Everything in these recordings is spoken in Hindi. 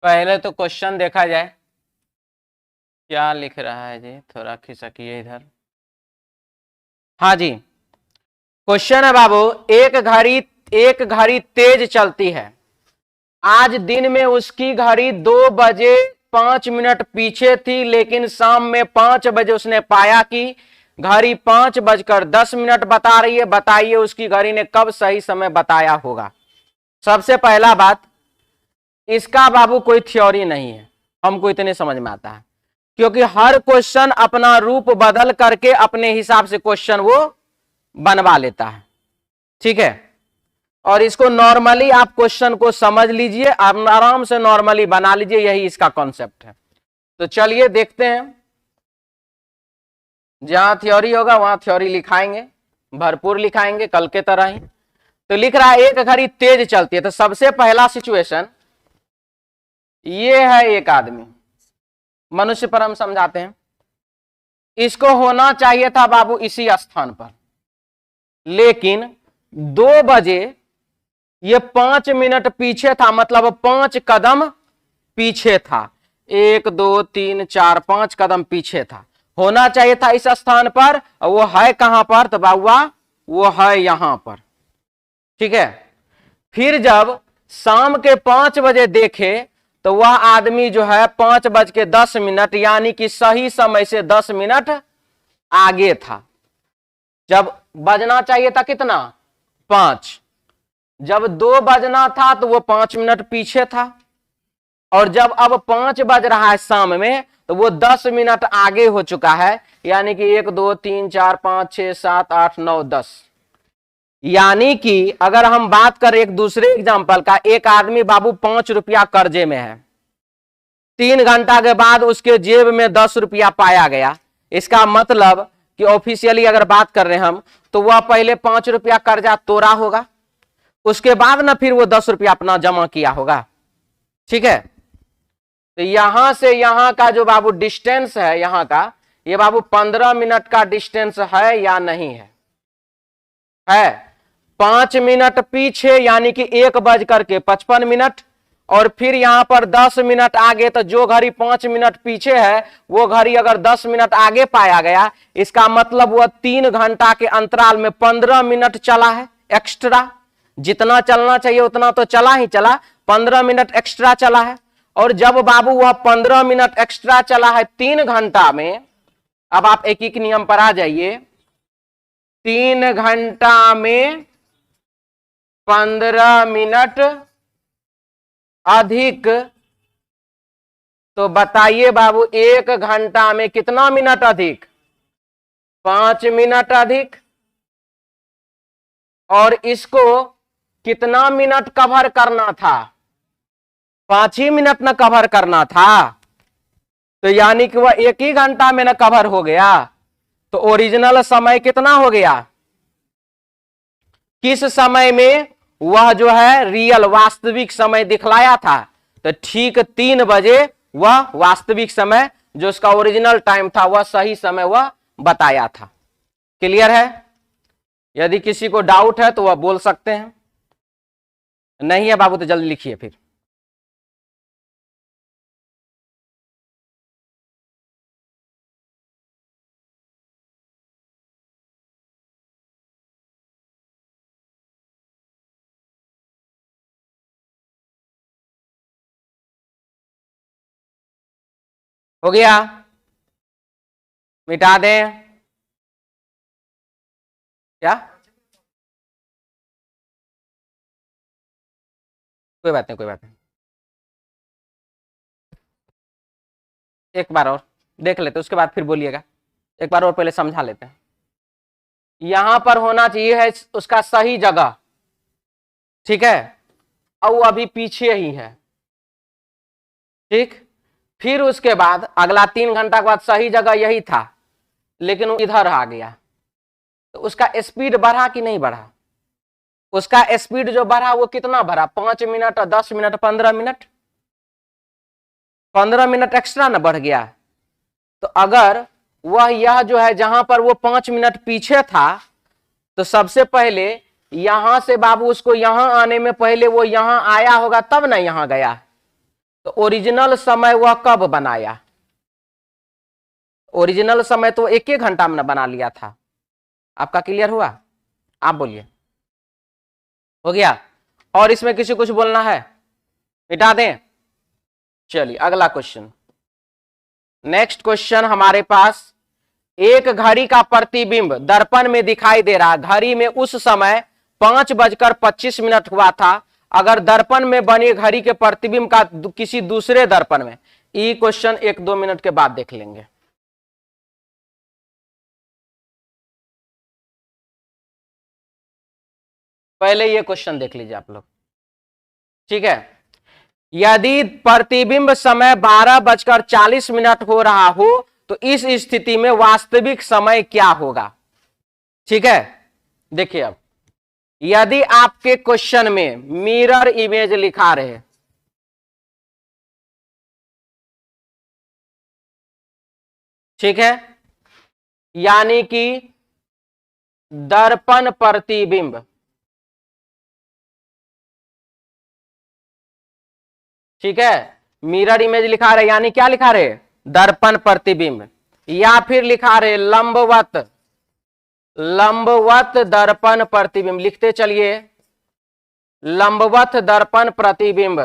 पहले तो क्वेश्चन देखा जाए क्या लिख रहा है जी, थोड़ा खिसकिए इधर। हाँ जी, क्वेश्चन है बाबू, एक घड़ी तेज चलती है। आज दिन में उसकी घड़ी 2 बजे 5 मिनट पीछे थी, लेकिन शाम में 5 बजे उसने पाया कि घड़ी 5 बजकर 10 मिनट बता रही है। बताइए उसकी घड़ी ने कब सही समय बताया होगा। सबसे पहला बात, इसका बाबू कोई थ्योरी नहीं है, हमको इतने समझ में आता है, क्योंकि हर क्वेश्चन अपना रूप बदल करके अपने हिसाब से क्वेश्चन वो बनवा लेता है। ठीक है, और इसको नॉर्मली आप क्वेश्चन को समझ लीजिए, आप आराम से नॉर्मली बना लीजिए, यही इसका कॉन्सेप्ट है। तो चलिए देखते हैं, जहां थ्योरी होगा वहां थ्योरी लिखाएंगे, भरपूर लिखाएंगे कल के तरह ही। तो लिख रहा है एक घड़ी तेज चलती है। तो सबसे पहला सिचुएशन ये है, एक आदमी, मनुष्य पर हम समझाते हैं, इसको होना चाहिए था बाबू इसी स्थान पर, लेकिन 2 बजे ये 5 मिनट पीछे था, मतलब 5 कदम पीछे था। 1 2 3 4 5 कदम पीछे था, होना चाहिए था इस स्थान पर, और वो है कहां पर? तो बाबुआ वो है यहां पर। ठीक है, फिर जब शाम के 5 बजे देखे तो वह आदमी जो है 5 बज के 10 मिनट यानी कि सही समय से 10 मिनट आगे था। जब बजना चाहिए था कितना? 5। जब 2 बजना था तो वो 5 मिनट पीछे था, और जब अब 5 बज रहा है शाम में तो वो 10 मिनट आगे हो चुका है, यानी कि 1 2 3 4 5 6 7 8 9 10। यानी कि अगर हम बात करें एक दूसरे एग्जाम्पल का, एक आदमी बाबू 5 रुपया कर्जे में है, 3 घंटा के बाद उसके जेब में 10 रुपया पाया गया। इसका मतलब कि ऑफिशियली अगर बात कर रहे हैं हम, तो वह पहले 5 रुपया कर्जा तोड़ा होगा, उसके बाद ना फिर वो 10 रुपया अपना जमा किया होगा। ठीक है, तो यहां से यहां का जो बाबू डिस्टेंस है यहां का, ये बाबू 15 मिनट का डिस्टेंस है या नहीं है? है। 5 मिनट पीछे यानी कि 1 बज करके 55 मिनट, और फिर यहां पर 10 मिनट आगे, तो जो घड़ी 5 मिनट पीछे है वो घड़ी अगर 10 मिनट आगे पाया गया, इसका मतलब वह 3 घंटा के अंतराल में 15 मिनट चला है एक्स्ट्रा। जितना चलना चाहिए उतना तो चला ही चला, 15 मिनट एक्स्ट्रा चला है। और जब बाबू वह 15 मिनट एक्स्ट्रा चला है 3 घंटा में, अब आप एक एक नियम पर आ जाइए, 3 घंटा में 15 मिनट अधिक, तो बताइए बाबू 1 घंटा में कितना मिनट अधिक? 5 मिनट अधिक। और इसको कितना मिनट कवर करना था? 5 ही मिनट न कवर करना था, तो यानी कि वह 1 ही घंटा में न कवर हो गया। तो ओरिजिनल समय कितना हो गया? किस समय में वह जो है रियल वास्तविक समय दिखलाया था? तो ठीक 3 बजे वह वास्तविक समय, जो उसका ओरिजिनल टाइम था, वह सही समय वह बताया था। क्लियर है? यदि किसी को डाउट है तो वह बोल सकते हैं, नहीं है बाबू तो जल्दी लिखिए फिर। हो गया? मिटा दें क्या? कोई बात नहीं, कोई बात नहीं, एक बार और देख लेते, उसके बाद फिर बोलिएगा। एक बार और पहले समझा लेते हैं। यहां पर होना चाहिए है उसका सही जगह, ठीक है, और वो अभी पीछे ही है। ठीक, फिर उसके बाद अगला 3 घंटा के बाद सही जगह यही था, लेकिन वो इधर आ गया, तो उसका स्पीड बढ़ा कि नहीं बढ़ा? उसका स्पीड जो बढ़ा वो कितना बढ़ा? 5 मिनट और 10 मिनट 15 मिनट, 15 मिनट एक्स्ट्रा ना बढ़ गया। तो अगर वह यह जो है जहां पर वो 5 मिनट पीछे था, तो सबसे पहले यहां से बाबू उसको यहां आने में पहले वो यहां आया होगा तब ना यहां गया। तो ओरिजिनल समय वह कब बनाया? ओरिजिनल समय तो 1 घंटा में बना लिया था। आपका क्लियर हुआ? आप बोलिए, हो गया? और इसमें किसी कुछ बोलना है? मिटा दें? चलिए अगला क्वेश्चन। नेक्स्ट क्वेश्चन हमारे पास, एक घड़ी का प्रतिबिंब दर्पण में दिखाई दे रहा। घड़ी में उस समय 5:25 हुआ था। अगर दर्पण में बनी घड़ी के प्रतिबिंब का किसी दूसरे दर्पण में, ये क्वेश्चन 1-2 मिनट के बाद देख लेंगे। पहले ये क्वेश्चन देख लीजिए आप लोग, ठीक है? यदि प्रतिबिंब समय 12:40 हो रहा हो तो इस स्थिति में वास्तविक समय क्या होगा? ठीक है, देखिए अब यदि आपके क्वेश्चन में मिरर इमेज लिखा रहे, ठीक है, यानी कि दर्पण प्रतिबिंब, ठीक है, मिरर इमेज लिखा रहे यानी क्या लिखा रहे? दर्पण प्रतिबिंब, या फिर लिखा रहे लंबवत, लंबवत दर्पण प्रतिबिंब। लिखते चलिए, लंबवत दर्पण प्रतिबिंब,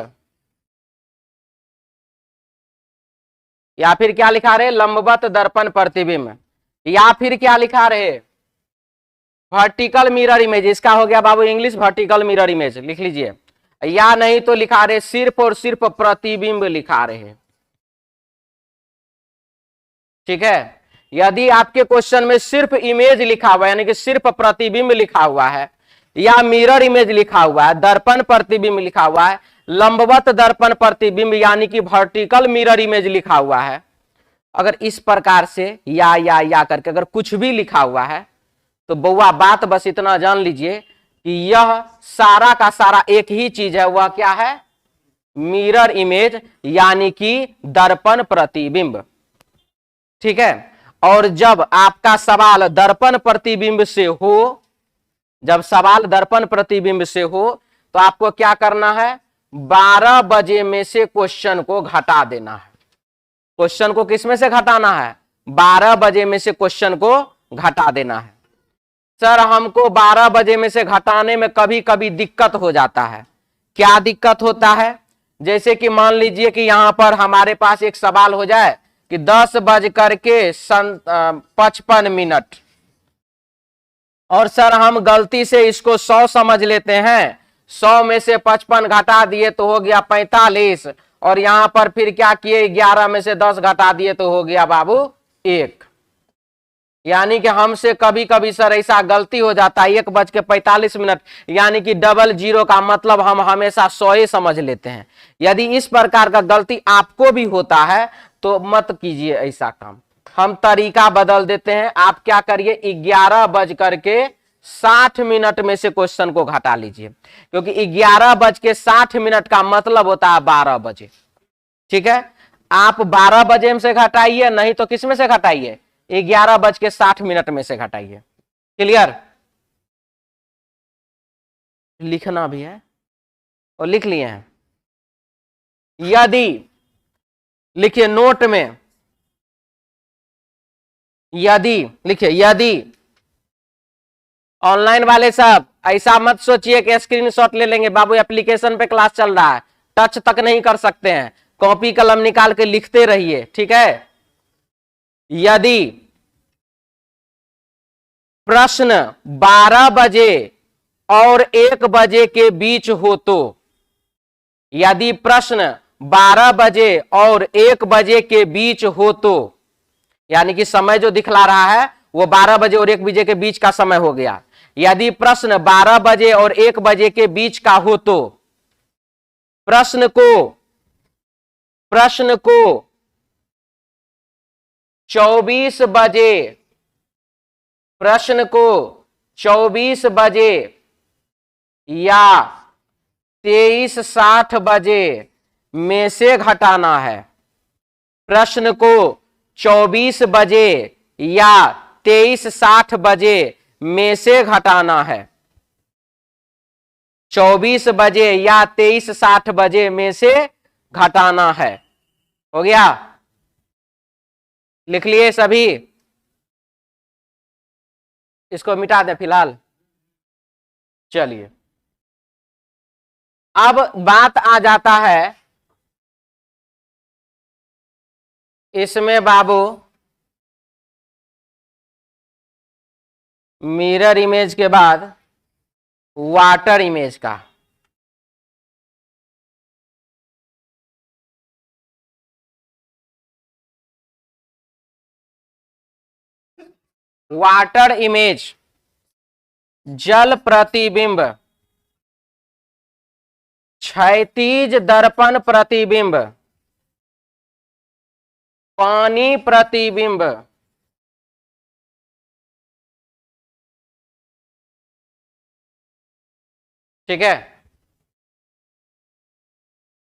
या फिर क्या लिखा रहे? लंबवत दर्पण प्रतिबिंब, या फिर क्या लिखा रहे? Vertical mirror image. इसका हो गया बाबू इंग्लिश वर्टिकल मिरर इमेज, लिख लीजिए। या नहीं तो लिखा रहे सिर्फ और सिर्फ प्रतिबिंब लिखा रहे, ठीक है? यदि आपके क्वेश्चन में सिर्फ इमेज लिखा हुआ है यानी कि सिर्फ प्रतिबिंब लिखा हुआ है, या मिरर इमेज लिखा हुआ है, दर्पण प्रतिबिंब लिखा हुआ है, लंबवत दर्पण प्रतिबिंब यानी कि वर्टिकल मिरर इमेज लिखा हुआ है, अगर इस प्रकार से या करके अगर कुछ भी लिखा हुआ है तो बउआ बात बस इतना जान लीजिए कि यह सारा का सारा एक ही चीज है। वह क्या है? मिरर इमेज यानी कि दर्पण प्रतिबिंब, ठीक है? और जब आपका सवाल दर्पण प्रतिबिंब से हो, जब सवाल दर्पण प्रतिबिंब से हो तो आपको क्या करना है? 12 बजे में से क्वेश्चन को घटा देना है। क्वेश्चन को किस में से घटाना है? 12 बजे में से क्वेश्चन को घटा देना है। सर हमको 12 बजे में से घटाने में कभी कभी दिक्कत हो जाता है। क्या दिक्कत होता है? जैसे कि मान लीजिए कि यहां पर हमारे पास एक सवाल हो जाए कि 10:55 और सर हम गलती से इसको 100 समझ लेते हैं, 100 में से 55 घटा दिए तो हो गया 45, और यहां पर फिर क्या किए 11 में से 10 घटा दिए तो हो गया बाबू 1। यानी कि हमसे कभी कभी सर ऐसा गलती हो जाता है 1:45, यानी कि 00 का मतलब हम हमेशा 100 समझ लेते हैं। यदि इस प्रकार का गलती आपको भी होता है तो मत कीजिए ऐसा काम, हम तरीका बदल देते हैं। आप क्या करिए 11:60 में से क्वेश्चन को घटा लीजिए, क्योंकि 11:60 का मतलब होता है 12 बजे, ठीक है? आप 12 बजे में से घटाइए, नहीं तो किस में से घटाइए? 11:60 में से घटाइए। क्लियर? लिखना भी है और लिख लिए हैं। यदि लिखिए नोट में, यदि लिखिए, यदि ऑनलाइन वाले सब ऐसा मत सोचिए कि स्क्रीनशॉट ले लेंगे, बाबू एप्लीकेशन पे क्लास चल रहा है, टच तक नहीं कर सकते हैं, कॉपी कलम निकाल के लिखते रहिए, ठीक है? यदि प्रश्न 12 बजे और 1 बजे के बीच हो तो, यदि प्रश्न 12 बजे और 1 बजे के बीच हो तो, यानी कि समय जो दिखला रहा है वो 12 बजे और 1 बजे के बीच का समय हो गया। यदि प्रश्न 12 बजे और 1 बजे के बीच का हो तो प्रश्न को 24 बजे, प्रश्न को 24 बजे या 23:60 बजे में से घटाना है। प्रश्न को 24 बजे या 23:60 बजे में से घटाना है। 24 बजे या 23:60 बजे में से घटाना है। हो गया, लिख लिए सभी, इसको मिटा दें फिलहाल। चलिए अब बात आ जाता है इसमें बाबू मिरर इमेज के बाद वाटर इमेज का। वाटर इमेज, जल प्रतिबिंब, क्षैतिज दर्पण प्रतिबिंब, पानी प्रतिबिंब, ठीक है।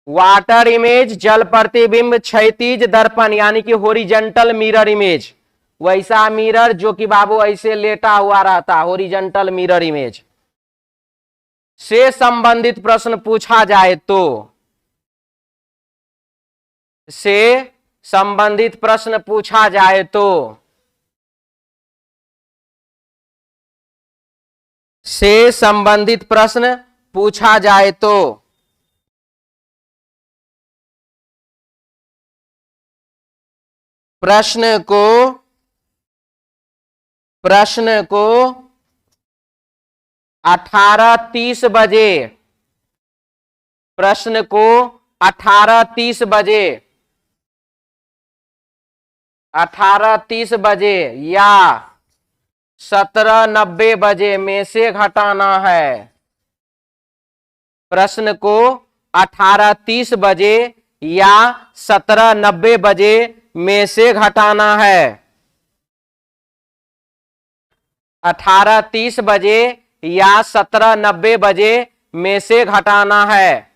वाटर इमेज, जल प्रतिबिंब, क्षैतिज दर्पण यानी कि हॉरिजॉन्टल मिरर इमेज, वैसा मिरर जो कि बाबू ऐसे लेटा हुआ रहता, हॉरिजॉन्टल मिरर इमेज से संबंधित प्रश्न पूछा जाए तो, से संबंधित प्रश्न पूछा जाए तो, से संबंधित प्रश्न पूछा जाए तो प्रश्न को 18:30 बजे, प्रश्न को 18:30 बजे, 18:30 बजे या 17:90 बजे में से घटाना है। प्रश्न को 18:30 बजे या 17:90 बजे में से घटाना है। 18:30 बजे या 17:90 बजे में से घटाना है।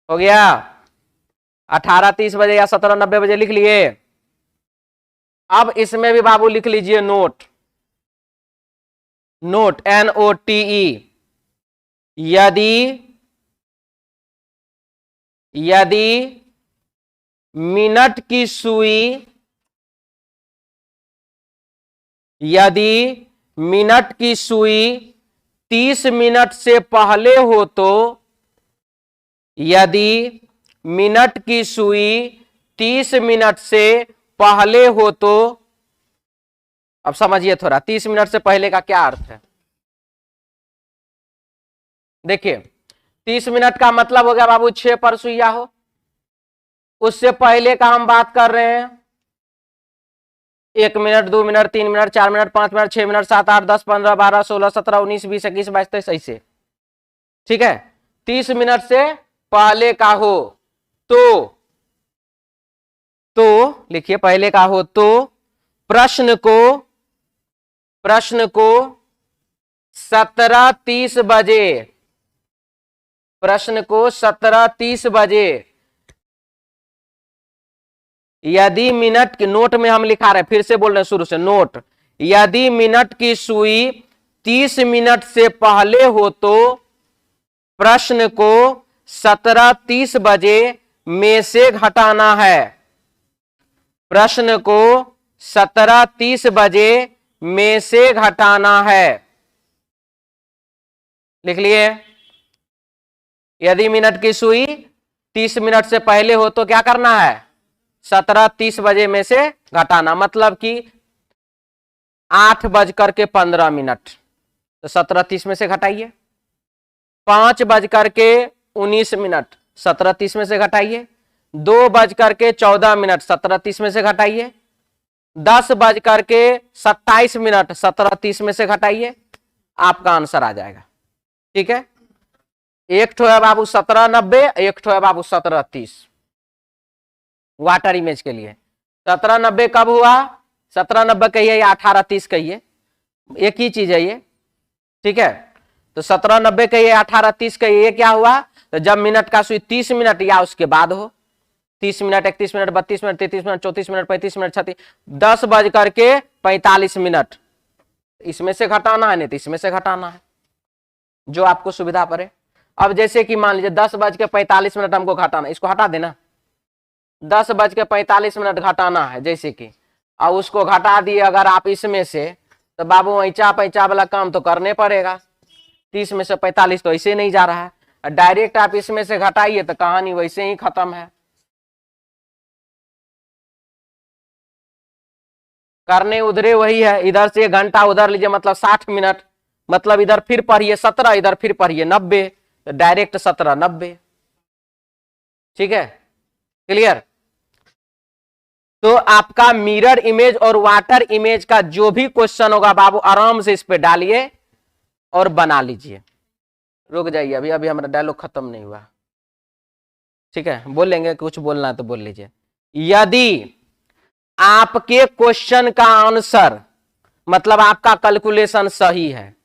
हो गया, 18:30 बजे या 17:90 बजे लिख लिए। अब इसमें भी बाबू लिख लीजिए नोट, नोट NOTE, यदि मिनट की सुई, यदि मिनट की सुई 30 मिनट से पहले हो तो, यदि मिनट की सुई 30 मिनट से पहले हो तो, अब समझिए थोड़ा 30 मिनट से पहले का क्या अर्थ है। देखिए 30 मिनट का मतलब हो गया बाबू 6 पर सुइया हो, उससे पहले का हम बात कर रहे हैं 1 minute, 2 minute, 3 minute, 4 minute, 5 minute, 6 minute, 7, 8, 10, 15, 12, 16, 17, 19, 20, 21, 22, 23 ऐसे, ठीक है। 30 मिनट से पहले का हो तो लिखिए पहले का हो तो प्रश्न को 17:30 बजे, प्रश्न को 17:30 बजे, यदि मिनट के नोट में हम लिखा रहे, फिर से बोल रहे शुरू से नोट, यदि मिनट की सुई 30 मिनट से पहले हो तो प्रश्न को 17:30 बजे में से घटाना है। प्रश्न को 17:30 बजे में से घटाना है। लिख लिए, यदि मिनट की सुई 30 मिनट से पहले हो तो क्या करना है, 17:30 बजे में से घटाना, मतलब कि 8:15, तो 17:30 में से घटाइए। 5:19, 17:30 में से घटाइए। 2:14, 17:30 में से घटाइए। 10:27, 17:30 में से घटाइए, आपका आंसर आ जाएगा। ठीक है, एक ठो है बाबू 17:90, एक ठो है बाबू 17:30 वाटर इमेज के लिए। 17:90 कब हुआ, 17:90 कहिए या 18:30 कहिए, एक ही चीज है ये। ठीक है, तो 17:90 कहिए 18:30 कहिए, ये क्या हुआ, तो जब मिनट का सुई 30 मिनट या उसके बाद हो, 30 minute, 31 minute, 32 minute, 33 minute, 34 minute, 35 minute, 36, 10:45, इसमें से घटाना है, नहीं तो इसमें से घटाना है, जो आपको सुविधा पड़े। अब जैसे कि मान लीजिए 10:45 हमको घटाना, इसको हटा देना, 10:45 घटाना है जैसे कि, और उसको घटा दिए अगर आप इसमें से, तो बाबू ऐचा पैचा वाला काम तो करने पड़ेगा। 30 में से 45 तो ऐसे नहीं जा रहा है, डायरेक्ट आप इसमें से घटाइए तो कहानी वैसे ही खत्म है। करने उधरे वही है, इधर से 1 घंटा उधर लीजिए मतलब 60 मिनट, मतलब इधर फिर पढ़िए 17, इधर फिर पढ़िए 90, तो डायरेक्ट 17 90। ठीक है, क्लियर। तो आपका मिरर इमेज और वाटर इमेज का जो भी क्वेश्चन होगा बाबू आराम से इस पे डालिए और बना लीजिए। रुक जाइए, अभी अभी हमारा डायलॉग खत्म नहीं हुआ। ठीक है, बोलेंगे, कुछ बोलना है तो बोल लीजिए। यदि आपके क्वेश्चन का आंसर मतलब आपका कैलकुलेशन सही है,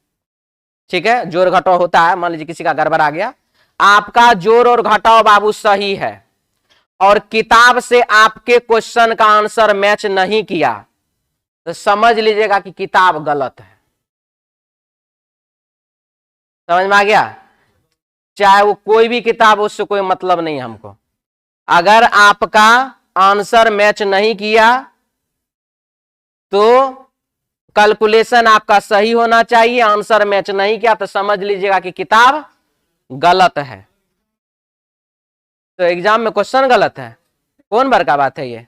ठीक है, जोड़ घटाव होता है, मान लीजिए किसी का गड़बड़ आ गया, आपका जोड़ और घटाव बाबू सही है और किताब से आपके क्वेश्चन का आंसर मैच नहीं किया, तो समझ लीजिएगा कि किताब गलत है। समझ में आ गया? चाहे वो कोई भी किताब, उससे कोई मतलब नहीं हमको। अगर आपका आंसर मैच नहीं किया तो कैलकुलेशन आपका सही होना चाहिए, आंसर मैच नहीं किया तो समझ लीजिएगा कि किताब गलत है। तो एग्जाम में क्वेश्चन गलत है, कौन बार का बात है ये?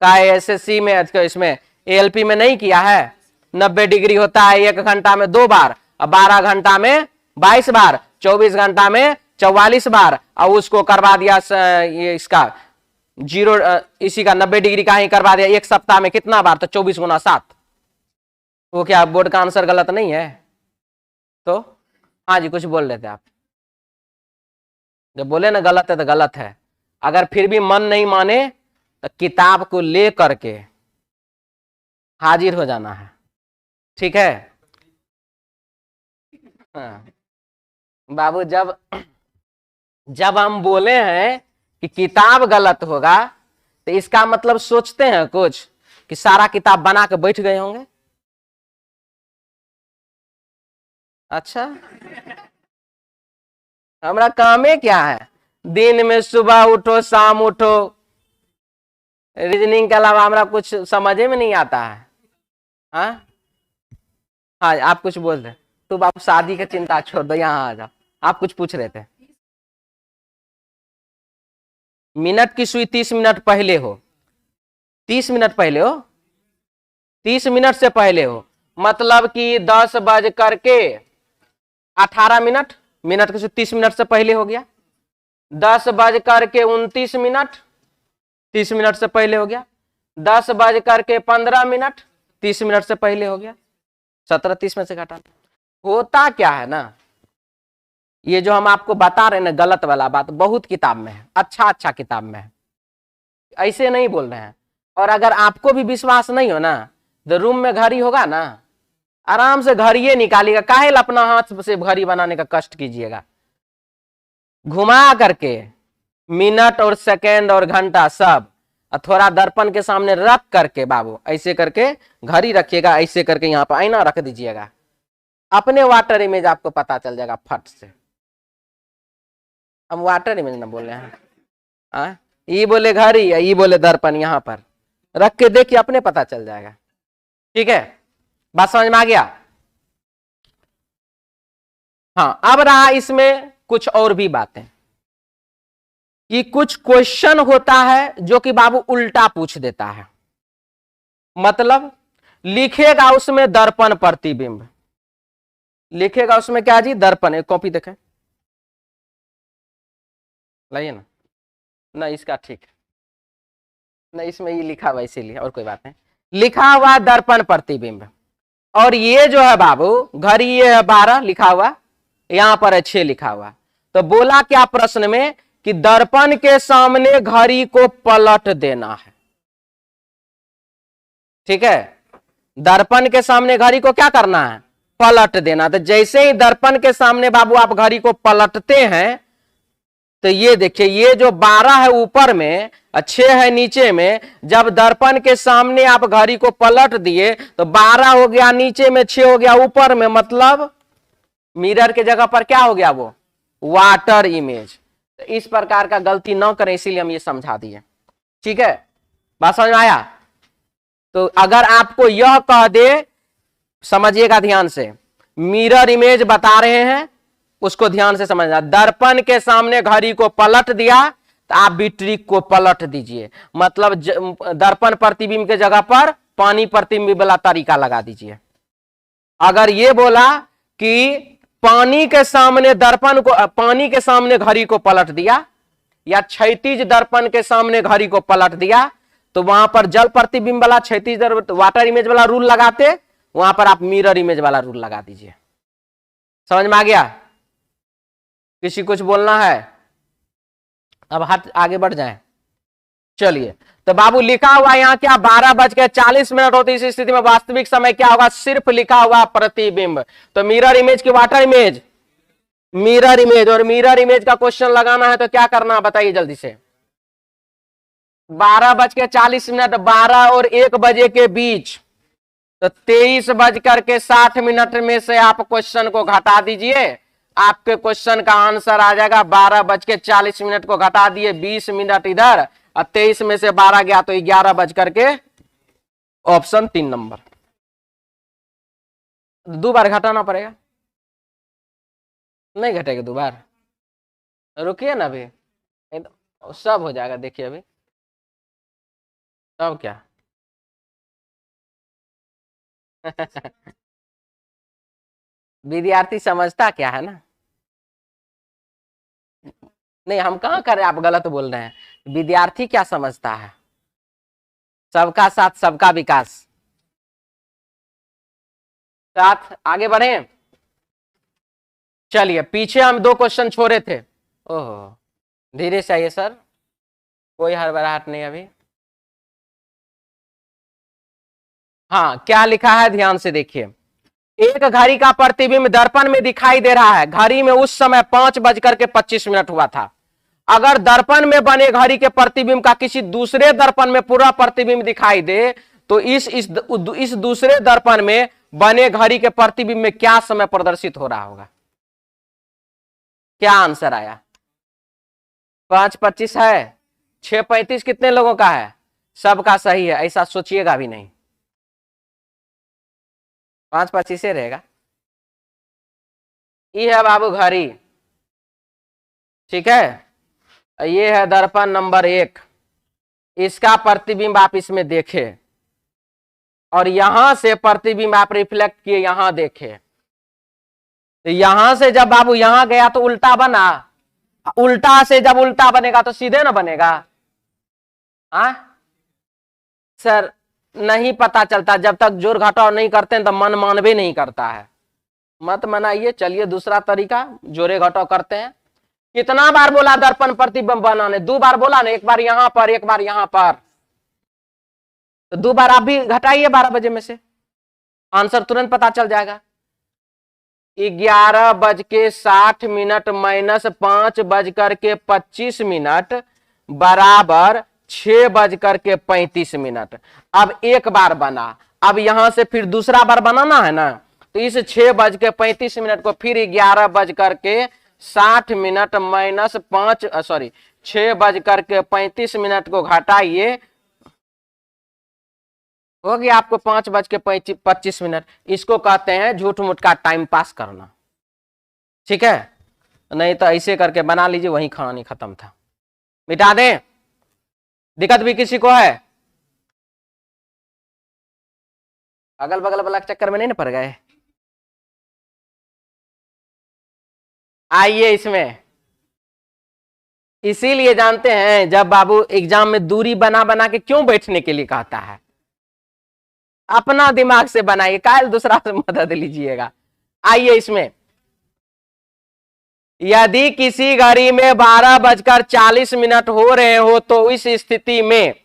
का एसएससी में, इसमें एएलपी में नहीं किया है? 90 डिग्री होता है 1 घंटा में 2 बार, और 12 घंटा में 22 बार, 24 घंटा में 44 बार, और उसको करवा दिया ये इसका 0, इसी का 90 डिग्री का ही करवा दिया 1 सप्ताह में कितना बार, तो 24 गुना 7। वो क्या बोर्ड का आंसर गलत नहीं है? तो हाँ जी, कुछ बोल रहे थे आप। जब बोले ना गलत है तो गलत है। अगर फिर भी मन नहीं माने तो किताब को ले करके हाजिर हो जाना है। ठीक है हाँ। बाबू जब हम बोले हैं कि किताब गलत होगा तो इसका मतलब सोचते हैं कुछ कि सारा किताब बना के बैठ गए होंगे? अच्छा, हमारा काम है क्या है? दिन में सुबह उठो शाम उठो, रीजनिंग के अलावा हमारा कुछ समझे में नहीं आता है। हाँ हाँ, आप कुछ बोल रहे, तो बाबू शादी की चिंता छोड़ दो, यहाँ आ जाओ। आप कुछ पूछ रहे थे। मिनट की सुई 30 मिनट पहले हो, 30 मिनट पहले हो, 30 मिनट से पहले हो, मतलब कि 10:18, मिनट की सुई 30 मिनट से पहले हो गया। 10:29, 30 मिनट से पहले हो गया। 10:15, 30 मिनट से पहले हो गया। 17 30 में से घटाना। होता क्या है ना, ये जो हम आपको बता रहे हैं ना गलत वाला बात, बहुत किताब में है, अच्छा किताब में है, ऐसे नहीं बोल रहे हैं। और अगर आपको भी विश्वास नहीं हो ना, तो रूम में घड़ी होगा ना, आराम से घड़िए निकालिएगा, काहे अपना हाथ से घड़ी बनाने का कष्ट कीजिएगा। घुमा करके मिनट और सेकेंड और घंटा सब थोड़ा दर्पण के सामने रख करके बाबू ऐसे करके घड़ी रखिएगा, ऐसे करके यहाँ पर आईना रख दीजिएगा, अपने वाटर इमेज आपको पता चल जाएगा फट से। हम वाटर इमेज ना बोल रहे हैं, ये बोले घड़ी या ये बोले दर्पण, यहाँ पर रख के देखिए, अपने पता चल जाएगा। ठीक है, बात समझ में आ गया? हाँ, अब रहा इसमें कुछ और भी बातें कि कुछ क्वेश्चन होता है जो कि बाबू उल्टा पूछ देता है, मतलब लिखेगा उसमें दर्पण प्रतिबिंब, लिखेगा उसमें क्या जी, दर्पण। एक कॉपी देखें, लाइए ना, ना इसका ठीक है ना, इसमें ये लिखा हुआ इसीलिए, और कोई बात नहीं। लिखा हुआ दर्पण प्रतिबिंब, और ये जो है बाबू घड़ी ये है 12 लिखा हुआ, यहां पर है 6 लिखा हुआ। तो बोला क्या प्रश्न में कि दर्पण के सामने घड़ी को पलट देना है। ठीक है, दर्पण के सामने घड़ी को क्या करना है, पलट देना। तो जैसे ही दर्पण के सामने बाबू आप घड़ी को पलटते हैं, तो ये देखिए, ये जो 12 है ऊपर में, 6 है नीचे में, जब दर्पण के सामने आप घड़ी को पलट दिए तो 12 हो गया नीचे में, 6 हो गया ऊपर में, मतलब मिरर के जगह पर क्या हो गया, वो वाटर इमेज। तो इस प्रकार का गलती ना करें, इसीलिए हम ये समझा दिए। ठीक है, बात समझ में आया? तो अगर आपको यह कह दे, समझिएगा ध्यान से, मिरर इमेज बता रहे हैं, उसको ध्यान से समझना। दर्पण के सामने घड़ी को पलट दिया तो आप भी ट्रिक को पलट दीजिए, मतलब दर्पण प्रतिबिंब के जगह पर पानी प्रतिबिंब वाला तरीका लगा दीजिए। अगर ये बोला कि पानी के सामने दर्पण को, पानी के सामने घड़ी को पलट दिया, या क्षैतिज दर्पण के सामने घड़ी को पलट दिया, तो वहां पर जल प्रतिबिंब वाला क्षैतिज वाटर इमेज वाला रूल लगाते, वहां पर आप मिरर इमेज वाला रूल लगा दीजिए। समझ में आ गया? किसी कुछ बोलना है? अब हाथ आगे बढ़ जाए। चलिए, तो बाबू लिखा हुआ यहां क्या, 12:40 होती है। इस स्थिति में वास्तविक समय क्या होगा? सिर्फ लिखा हुआ प्रतिबिंब। तो मिरर इमेज की वाटर इमेज, मिरर इमेज, और मिरर इमेज का क्वेश्चन लगाना है तो क्या करना बताइए जल्दी से। 12:40, 12 और 1 बजे के बीच, तो 23:60 में से आप क्वेश्चन को घटा दीजिए। आपके क्वेश्चन का आंसर आ जाएगा 12:40 को घटा दिए 20 मिनट इधर, और 23 में से 12 गया तो 11 ऑप्शन 3 नंबर। 2 बार घटाना पड़ेगा, नहीं घटेगा 2 बार, रुकिए ना, अभी सब हो जाएगा। देखिए अभी सब क्या विद्यार्थी समझता क्या है ना। नहीं, हम कहां कर रहे हैं, आप गलत बोल रहे हैं। विद्यार्थी क्या समझता है? सबका साथ सबका विकास। साथ आगे बढ़े। चलिए, पीछे हम 2 क्वेश्चन छोड़े थे। ओहो, धीरे से आइए सर, कोई हड़बड़ाहट नहीं अभी। हाँ, क्या लिखा है ध्यान से देखिए। एक घड़ी का प्रतिबिंब दर्पण में दिखाई दे रहा है। घड़ी में उस समय 5:25 हुआ था। अगर दर्पण में बने घड़ी के प्रतिबिंब का किसी दूसरे दर्पण में पूरा प्रतिबिंब दिखाई दे, तो इस दूसरे दर्पण में बने घड़ी के प्रतिबिंब में क्या समय प्रदर्शित हो रहा होगा? क्या आंसर आया? 5:25 है, 6:35 कितने लोगों का है? सबका सही है, ऐसा सोचिएगा भी नहीं, 5:25 से रहेगा। ये है बाबू घड़ी, ठीक है। ये है दर्पण नंबर 1, इसका प्रतिबिंब आप इसमें देखें, और यहां से प्रतिबिंब आप रिफ्लेक्ट किए, यहां देखें। तो यहां से जब बाबू यहां गया तो उल्टा बना, उल्टा से जब उल्टा बनेगा तो सीधे ना बनेगा। हाँ सर, नहीं पता चलता, जब तक जोड़ घटाव नहीं करते हैं तो मन मानवे नहीं करता है। मत मनाइए, चलिए दूसरा तरीका, जोड़े घटाव करते हैं। कितना बार बोला दर्पण प्रतिबिंब बनाने? 2 बार बोला ना, एक बार यहां पर, एक बार यहां पर। तो 2 बार आप भी घटाइए 12 बजे में से, आंसर तुरंत पता चल जाएगा। 11:60 माइनस 5:25 बराबर 6:35। अब एक बार बना, अब यहां से फिर दूसरा बार बनाना है ना, तो इस 6:35 को फिर 11:60 माइनस 6:35 को घटाइए, हो गया आपको 5:25। इसको कहते हैं झूठ मूठ का टाइम पास करना, ठीक है। नहीं तो ऐसे करके बना लीजिए, वही कहानी खत्म था। मिटा दें, दिक्कत भी किसी को है? अगल बगल वाला चक्कर में नहीं ना पड़ गए? आइए इसमें, इसीलिए जानते हैं जब बाबू एग्जाम में दूरी बना बना के क्यों बैठने के लिए कहता है, अपना दिमाग से बनाइए, काल दूसरा से मदद लीजिएगा। आइए इसमें, यदि किसी घड़ी में 12:40 हो रहे हो तो इस स्थिति में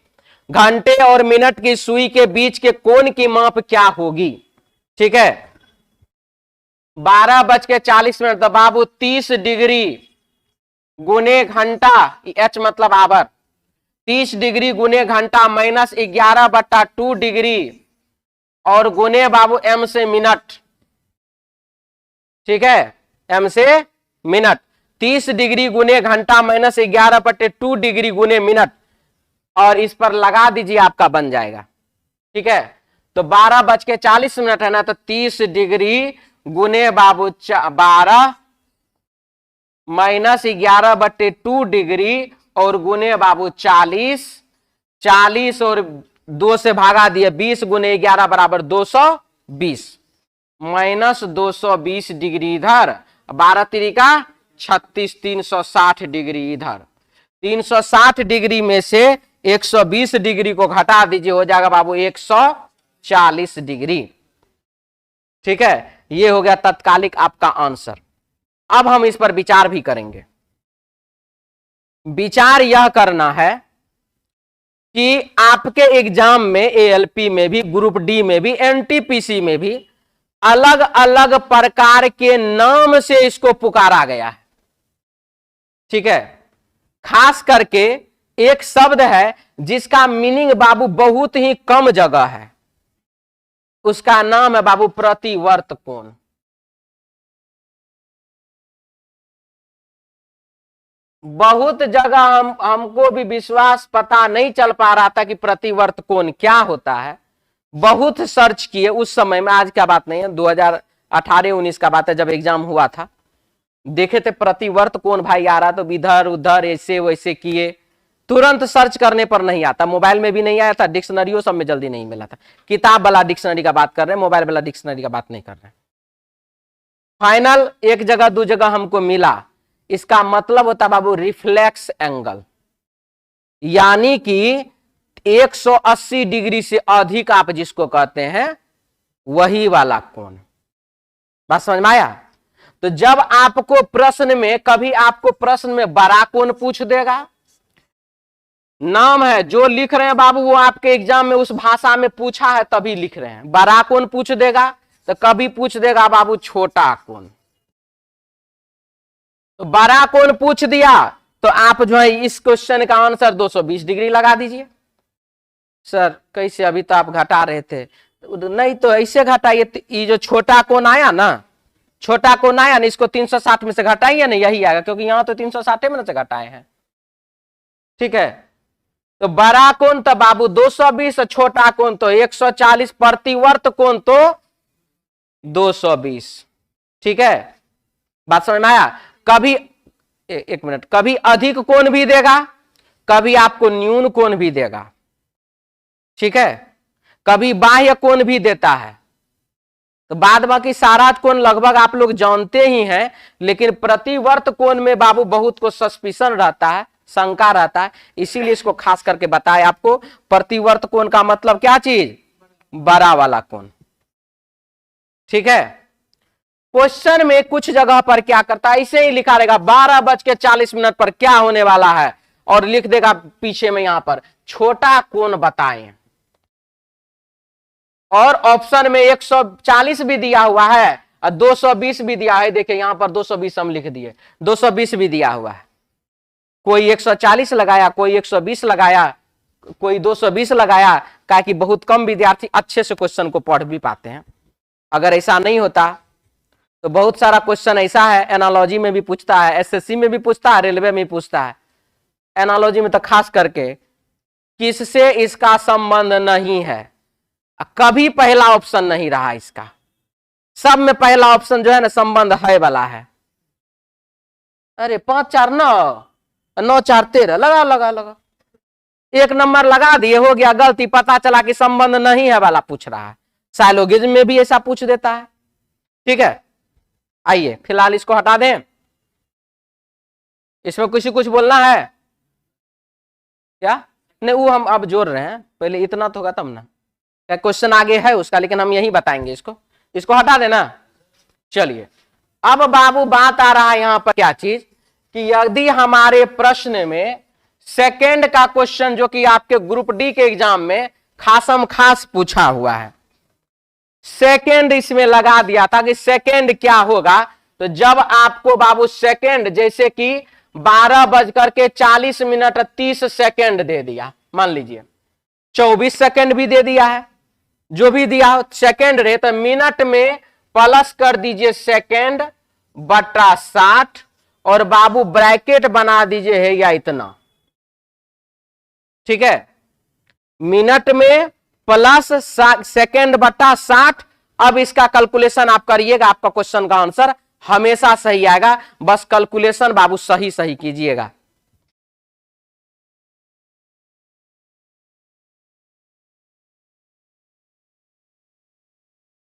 घंटे और मिनट की सुई के बीच के कोण की माप क्या होगी? ठीक है, 12:40 तो बाबू 30 डिग्री गुने घंटा, एच मतलब आवर, 30 डिग्री गुने घंटा माइनस 11/2 डिग्री और गुने बाबू एम से मिनट, ठीक है, एम से मिनट। 30 डिग्री गुने घंटा माइनस 11/2 डिग्री गुने मिनट, और इस पर लगा दीजिए, आपका बन जाएगा। ठीक है, तो 12:40 है ना, तो 30 डिग्री गुने बाबू 12 माइनस 11/2 डिग्री और गुने बाबू 40, 40 और 2 से भागा दिए, 20 गुने 11 बराबर 220, माइनस 220 डिग्री इधर, 12 तिरिका 36, 360 डिग्री इधर। 360 डिग्री में से 120 डिग्री को घटा दीजिए, हो जाएगा बाबू 140 डिग्री। ठीक है, ये हो गया तत्कालिक आपका आंसर। अब हम इस पर विचार भी करेंगे। विचार यह करना है कि आपके एग्जाम में, एएलपी में भी, ग्रुप डी में भी, एनटीपीसी में भी अलग अलग प्रकार के नाम से इसको पुकारा गया है। ठीक है, खास करके एक शब्द है जिसका मीनिंग बाबू बहुत ही कम जगह है, उसका नाम है बाबू प्रतिवर्त कोण। बहुत जगह हमको भी विश्वास पता नहीं चल पा रहा था कि प्रतिवर्त कोण क्या होता है। बहुत सर्च किए उस समय में, आज क्या बात नहीं है, 2018-19 का बात है, जब एग्जाम हुआ था, देखे थे प्रतिवर्त कोण भाई आ रहा, तो इधर उधर ऐसे वैसे किए, तुरंत सर्च करने पर नहीं आता, मोबाइल में भी नहीं आया था, डिक्शनरियों सब में जल्दी नहीं मिला था। किताब वाला डिक्शनरी का बात कर रहे हैं, मोबाइल वाला डिक्शनरी का बात नहीं कर रहे हैं। फाइनल एक जगह दो जगह हमको मिला। इसका मतलब होता बाबू रिफ्लेक्स एंगल, यानी कि 180 डिग्री से अधिक आप जिसको कहते हैं वही वाला कोण। बात समझ में आया? तो जब आपको प्रश्न में, कभी आपको प्रश्न में बड़ा कोण पूछ देगा, नाम है जो लिख रहे हैं बाबू वो आपके एग्जाम में उस भाषा में पूछा है तभी लिख रहे हैं, बड़ा कोण पूछ देगा, तो कभी पूछ देगा बाबू छोटा कोण। तो बड़ा कोण पूछ दिया तो आप जो है इस क्वेश्चन का आंसर 220 डिग्री लगा दीजिए। सर कैसे, अभी तो आप घटा रहे थे, नहीं तो ऐसे घटाइए, ये जो छोटा कोण आया ना, छोटा कोण आया ना, इसको 360 में से घटाइए ना, यही आएगा, क्योंकि यहां तो 360 में से घटाए हैं। ठीक है, तो बड़ा कोण तो बाबू 220, छोटा कोण तो 140, प्रतिवर्त कोण तो 220। ठीक है, बात समझ में आया? कभी एक मिनट, कभी अधिक कोण भी देगा, कभी आपको न्यून कोण भी देगा। ठीक है, कभी बाह्य कोण भी देता है। तो बाद बाकी सारा कोण लगभग आप लोग जानते ही हैं, लेकिन प्रतिवर्त कोण में बाबू बहुत को सस्पिशन रहता है, शंका रहता है, इसीलिए इसको खास करके बताया आपको। प्रतिवर्त कोण का मतलब क्या चीज? बड़ा वाला कोण। ठीक है, क्वेश्चन में कुछ जगह पर क्या करता है, इसे ही लिखा रहेगा 12:40 पर क्या होने वाला है, और लिख देगा पीछे में यहां पर छोटा कोण बताएं, और ऑप्शन में 140 भी दिया हुआ है और 220 भी दिया है। देखिए यहां पर 220 हम लिख दिए, 220 भी दिया हुआ है। कोई 140 लगाया, कोई 120 लगाया, कोई 220 लगाया, कहा कि बहुत कम विद्यार्थी अच्छे से क्वेश्चन को पढ़ भी पाते हैं। अगर ऐसा नहीं होता तो बहुत सारा क्वेश्चन ऐसा है, एनालॉजी में भी पूछता है, एसएससी में भी पूछता है, रेलवे में भी पूछता है। एनालॉजी में तो खास करके किससे इसका संबंध नहीं है, कभी पहला ऑप्शन नहीं रहा इसका, सब में पहला ऑप्शन जो है ना संबंध है वाला है। अरे 5 4 9 9 4 13 लगा लगा लगा, एक नंबर लगा दिए, हो गया गलती, पता चला कि संबंध नहीं है वाला पूछ रहा है। साइलोगिज्म में भी ऐसा पूछ देता है। ठीक है, आइए फिलहाल इसको हटा दें। इसमें कुछ बोलना है क्या? नहीं, वो हम अब जोड़ रहे हैं, पहले इतना तो होगा तब ना, क्या क्वेश्चन आगे है उसका, लेकिन हम यही बताएंगे। इसको हटा देना। चलिए, अब बाबू बात आ रहा है यहां पर क्या चीज, कि यदि हमारे प्रश्न में सेकंड का क्वेश्चन, जो कि आपके ग्रुप डी के एग्जाम में खासम खास पूछा हुआ है, सेकंड इसमें लगा दिया था कि सेकंड क्या होगा। तो जब आपको बाबू सेकंड, जैसे कि 12:40 30 सेकंड दे दिया, मान लीजिए 24 सेकंड भी दे दिया है, जो भी दिया हो सेकंड रहे, तो मिनट में प्लस कर दीजिए सेकंड बटा 60 और बाबू ब्रैकेट बना दीजिए है या इतना, ठीक है। मिनट में प्लस सेकेंड बटा 60। अब इसका कैलकुलेशन आप करिएगा, आपका क्वेश्चन का आंसर हमेशा सही आएगा। बस कैलकुलेशन बाबू सही सही कीजिएगा।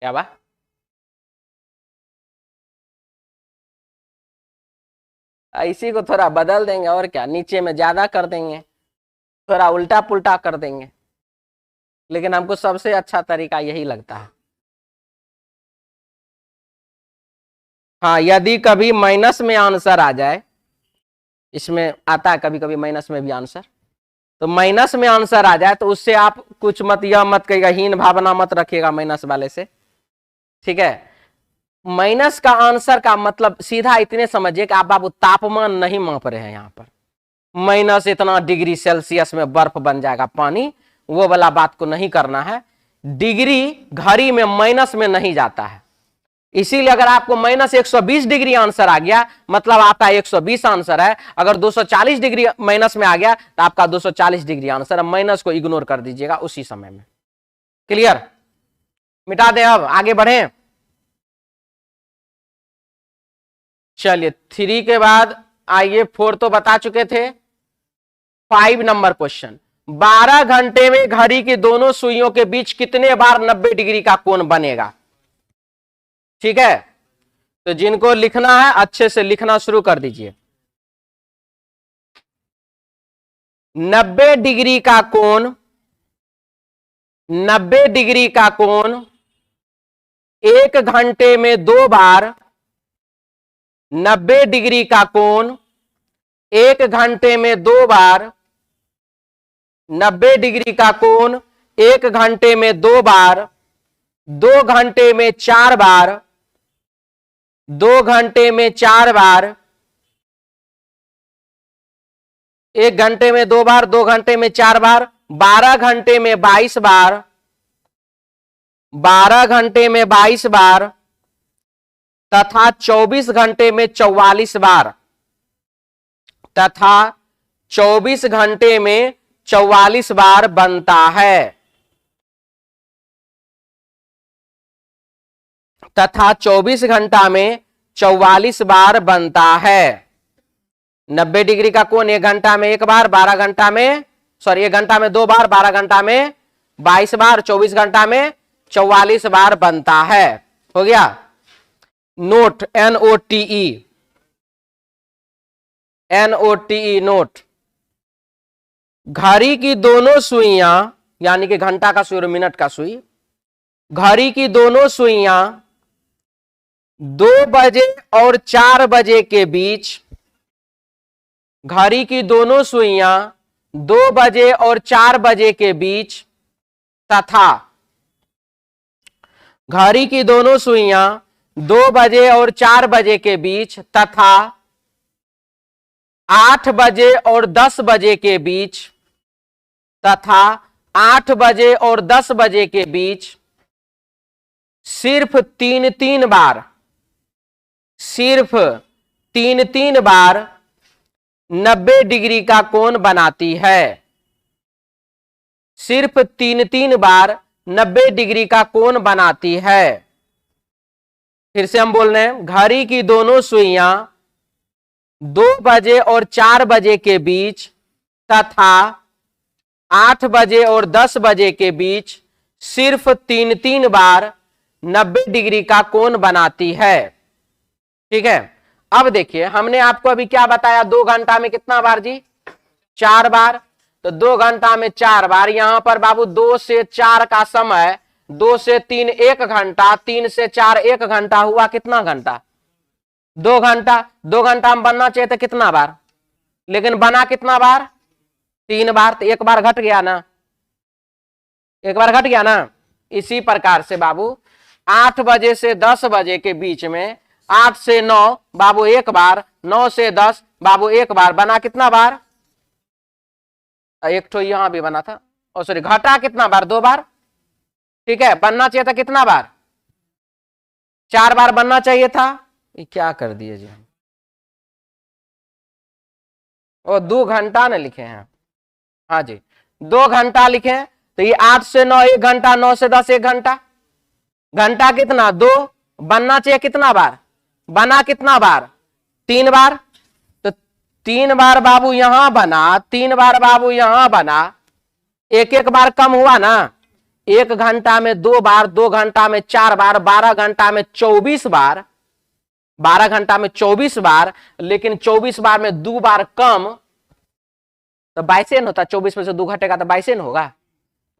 क्या बात, इसी को थोड़ा बदल देंगे और क्या, नीचे में ज्यादा कर देंगे, थोड़ा उल्टा पुल्टा कर देंगे, लेकिन हमको सबसे अच्छा तरीका यही लगता है। हाँ, यदि कभी माइनस में आंसर आ जाए, इसमें आता है कभी कभी माइनस में भी आंसर, तो माइनस में आंसर आ जाए तो उससे आप कुछ मत, यह मत कहिएगा, हीन भावना मत रखिएगा माइनस वाले से, ठीक है। माइनस का आंसर का मतलब सीधा इतने समझिए कि आप बाबू तापमान नहीं माप रहे हैं यहां पर, माइनस इतना डिग्री सेल्सियस में बर्फ बन जाएगा पानी, वो वाला बात को नहीं करना है। डिग्री घड़ी में माइनस में नहीं जाता है, इसीलिए अगर आपको माइनस 120 डिग्री आंसर आ गया मतलब आपका 120 आंसर है। अगर 240 डिग्री माइनस में आ गया तो आपका 240 डिग्री आंसर है। माइनस को इग्नोर कर दीजिएगा उसी समय में। क्लियर, मिटा दें, अब आगे बढ़ें। चलिए 3 के बाद आइए 4 तो बता चुके थे। 5 नंबर क्वेश्चन, 12 घंटे में घड़ी की दोनों सुइयों के बीच कितने बार 90 डिग्री का कोण बनेगा, ठीक है। तो जिनको लिखना है अच्छे से लिखना शुरू कर दीजिए। 90 डिग्री का कोण, 90 डिग्री का कोण 1 घंटे में 2 बार, 90 डिग्री का कोण 1 घंटे में 2 बार, 90 डिग्री का कोण 1 घंटे में 2 बार, 2 घंटे में 4 बार, 2 घंटे में 4 बार, 1 घंटे में 2 बार, 2 घंटे में 4 बार, 12 घंटे में 22 बार, 12 घंटे में 22 बार तथा 24 घंटे में 44 बार, तथा 24 घंटे में 44 बार बनता है, तथा 24 घंटा में 44 बार बनता है। 90 डिग्री का कोण 1 घंटा में 1 बार, 12 घंटा में 1 घंटा में 2 बार, 12 घंटा में 22 बार, 24 घंटा में 44 बार बनता है। हो गया। नोट, NOTE, NOTE नोट, घड़ी की दोनों सुइयां यानी कि घंटा का सुई और मिनट का सुई, घड़ी की दोनों सुइयां 2 बजे और 4 बजे के बीच, घड़ी की दोनों सुइयां 2 बजे और 4 बजे के बीच तथा घड़ी की दोनों सुइयां 2 बजे और 4 बजे के बीच तथा 8 बजे और 10 बजे के बीच, तथा 8 बजे और 10 बजे के बीच सिर्फ 3-3 बार, सिर्फ 3-3 बार 90 डिग्री का कोण बनाती है, सिर्फ 3-3 बार 90 डिग्री का कोण बनाती है। फिर से हम बोल रहे हैं, घड़ी की दोनों सुइयां 2 बजे और 4 बजे के बीच तथा 8 बजे और 10 बजे के बीच सिर्फ 3-3 बार 90 डिग्री का कोण बनाती है, ठीक है। अब देखिए हमने आपको अभी क्या बताया, 2 घंटा में कितना बार जी, 4 बार। तो 2 घंटा में 4 बार, यहां पर बाबू 2 से 4 का समय, 2 से 3 1 घंटा, 3 से 4 1 घंटा हुआ कितना घंटा, 2 घंटा। 2 घंटा में बनना चाहिए था कितना बार, लेकिन बना कितना बार, 3 बार। तो 1 बार घट गया ना, 1 बार घट गया ना। इसी प्रकार से बाबू 8 बजे से 10 बजे के बीच में 8 से 9 बाबू 1 बार, 9 से 10 बाबू 1 बार, बना कितना बार, एक तो यहां भी बना था, और सॉरी घटा कितना बार, 2 बार, ठीक है। बनना चाहिए था कितना बार, 4 बार बनना चाहिए था। ये क्या कर दिए जी हम, वो 2 घंटा न लिखे हैं, हाँ जी 2 घंटा लिखे हैं। तो ये 8 से 9 1 घंटा, 9 से 10 1 घंटा, घंटा कितना 2, बनना चाहिए कितना बार, बना कितना बार 3 बार। तो 3 बार बाबू यहां बना, 3 बार बाबू यहां बना, एक एक बार कम हुआ ना। 1 घंटा में 2 बार, 2 घंटा में 4 बार, 12 घंटा में 24 बार, 12 घंटा में 24 बार, लेकिन 24 बार में 2 बार कम तो 22 होता। 24 में से 2 घटेगा तो 22 होगा।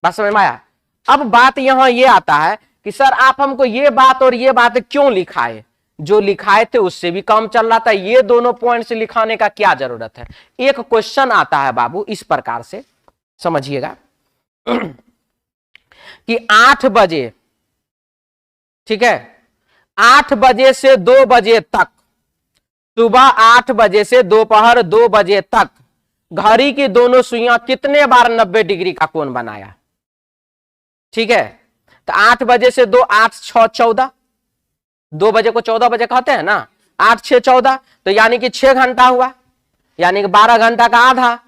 बात समझ में आया। अब बात यहां ये आता है कि सर आप हमको ये बात और ये बात क्यों लिखाए, जो लिखाए थे उससे भी कम चल रहा था, ये दोनों पॉइंट से लिखाने का क्या जरूरत है। एक क्वेश्चन आता है बाबू इस प्रकार से समझिएगा कि 8 बजे, ठीक है 8 बजे से 2 बजे तक, सुबह 8 बजे से दोपहर 2 बजे तक घड़ी की दोनों सुइयां कितने बार 90 डिग्री का कोण बनाया। ठीक है, तो 8 बजे से 2, 8 6 14, 2 बजे को 14 बजे कहते हैं ना, 8 6 14, तो यानी कि 6 घंटा हुआ, यानी कि 12 घंटा का आधा,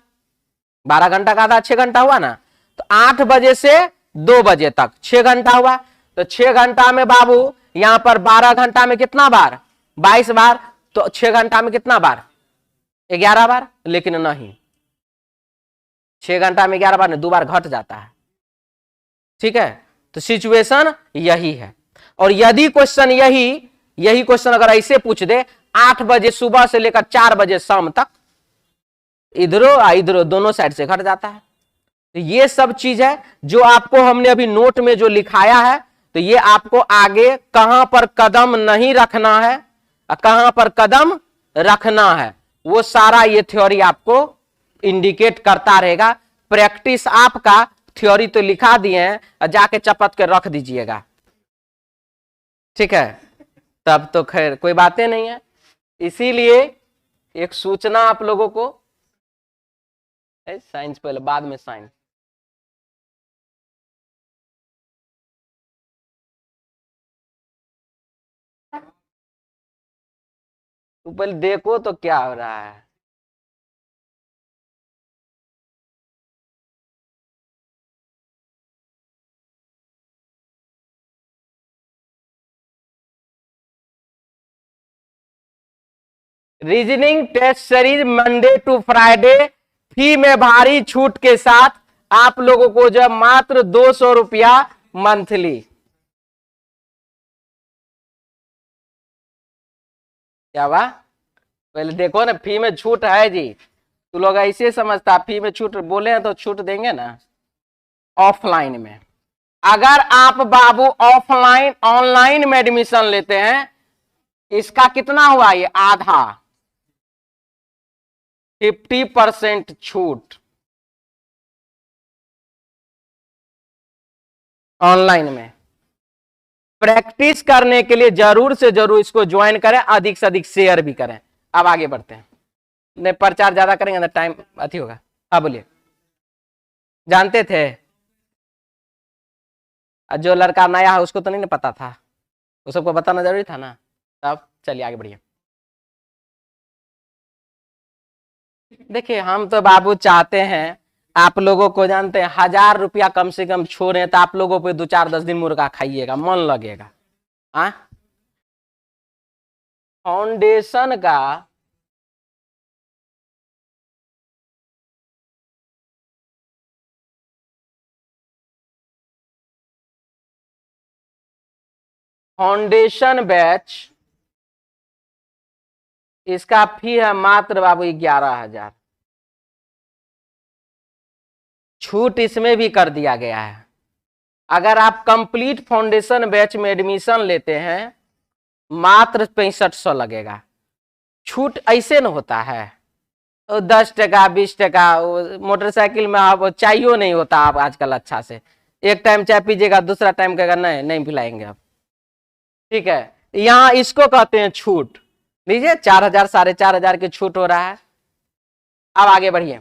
12 घंटा का आधा 6 घंटा हुआ ना। तो 8 बजे से 2 बजे तक 6 घंटा हुआ। तो 6 घंटा में बाबू यहां पर 12 घंटा में कितना बार 22 बार, तो 6 घंटा में कितना बार 11 बार, लेकिन नहीं 6 घंटा में 11 बार नहीं, 2 बार घट जाता है। ठीक है, तो सिचुएशन यही है। और यदि क्वेश्चन यही क्वेश्चन अगर ऐसे पूछ दे 8 बजे सुबह से लेकर 4 बजे शाम तक, इधरों दोनों साइड से घट जाता है। तो ये सब चीज है जो आपको हमने अभी नोट में जो लिखाया है, तो ये आपको आगे कहां पर कदम नहीं रखना है और कहां पर कदम रखना है, वो सारा ये थ्योरी आपको इंडिकेट करता रहेगा। प्रैक्टिस आपका, थ्योरी तो लिखा दिए हैं और जाके चपत के रख दीजिएगा। ठीक है, तब तो खैर कोई बातें नहीं है। इसीलिए एक सूचना आप लोगों को, साइंस पहले बाद में साइंस, तो पहले देखो तो क्या हो रहा है। Reasoning test series Monday to Friday fee में भारी छूट के साथ आप लोगों को जब मात्र 200 रुपया मंथली। क्या हुआ, पहले देखो ना, फी में छूट है जी। तू लोग ऐसे समझता फी में छूट बोले हैं तो छूट देंगे ना। ऑफलाइन में अगर आप बाबू ऑफलाइन ऑनलाइन में एडमिशन लेते हैं, इसका कितना हुआ, ये आधा 50% छूट ऑनलाइन में। प्रैक्टिस करने के लिए जरूर से जरूर इसको ज्वाइन करें, अधिक से अधिक शेयर भी करें। अब आगे बढ़ते हैं, नहीं प्रचार ज्यादा करेंगे ना टाइम अति होगा। हाँ बोलिए। जानते थे, जो लड़का नया है उसको तो नहीं पता था, वो सबको बताना जरूरी था ना। तब चलिए आगे बढ़िए। देखिए हम तो बाबू चाहते हैं आप लोगों को, जानते हैं 1000 रुपया कम से कम छोड़े तो आप लोगों पे 2-4-10 दिन मुर्गा खाइएगा, मन लगेगा। हाँ, फाउंडेशन का फाउंडेशन बैच, इसका फी है मात्र बाबू 11,000। छूट इसमें भी कर दिया गया है। अगर आप कंप्लीट फाउंडेशन बैच में एडमिशन लेते हैं मात्र 6500 लगेगा। छूट ऐसे न होता है 10 टका 20 टका, मोटरसाइकिल में आप चाहिए नहीं होता आप आजकल अच्छा से, एक टाइम चाय पीजिएगा दूसरा टाइम कहेगा नहीं पिलाएंगे आप। ठीक है, यहाँ इसको कहते हैं छूट। लीजिए 4000 4,500 की छूट हो रहा है। अब आगे बढ़िए।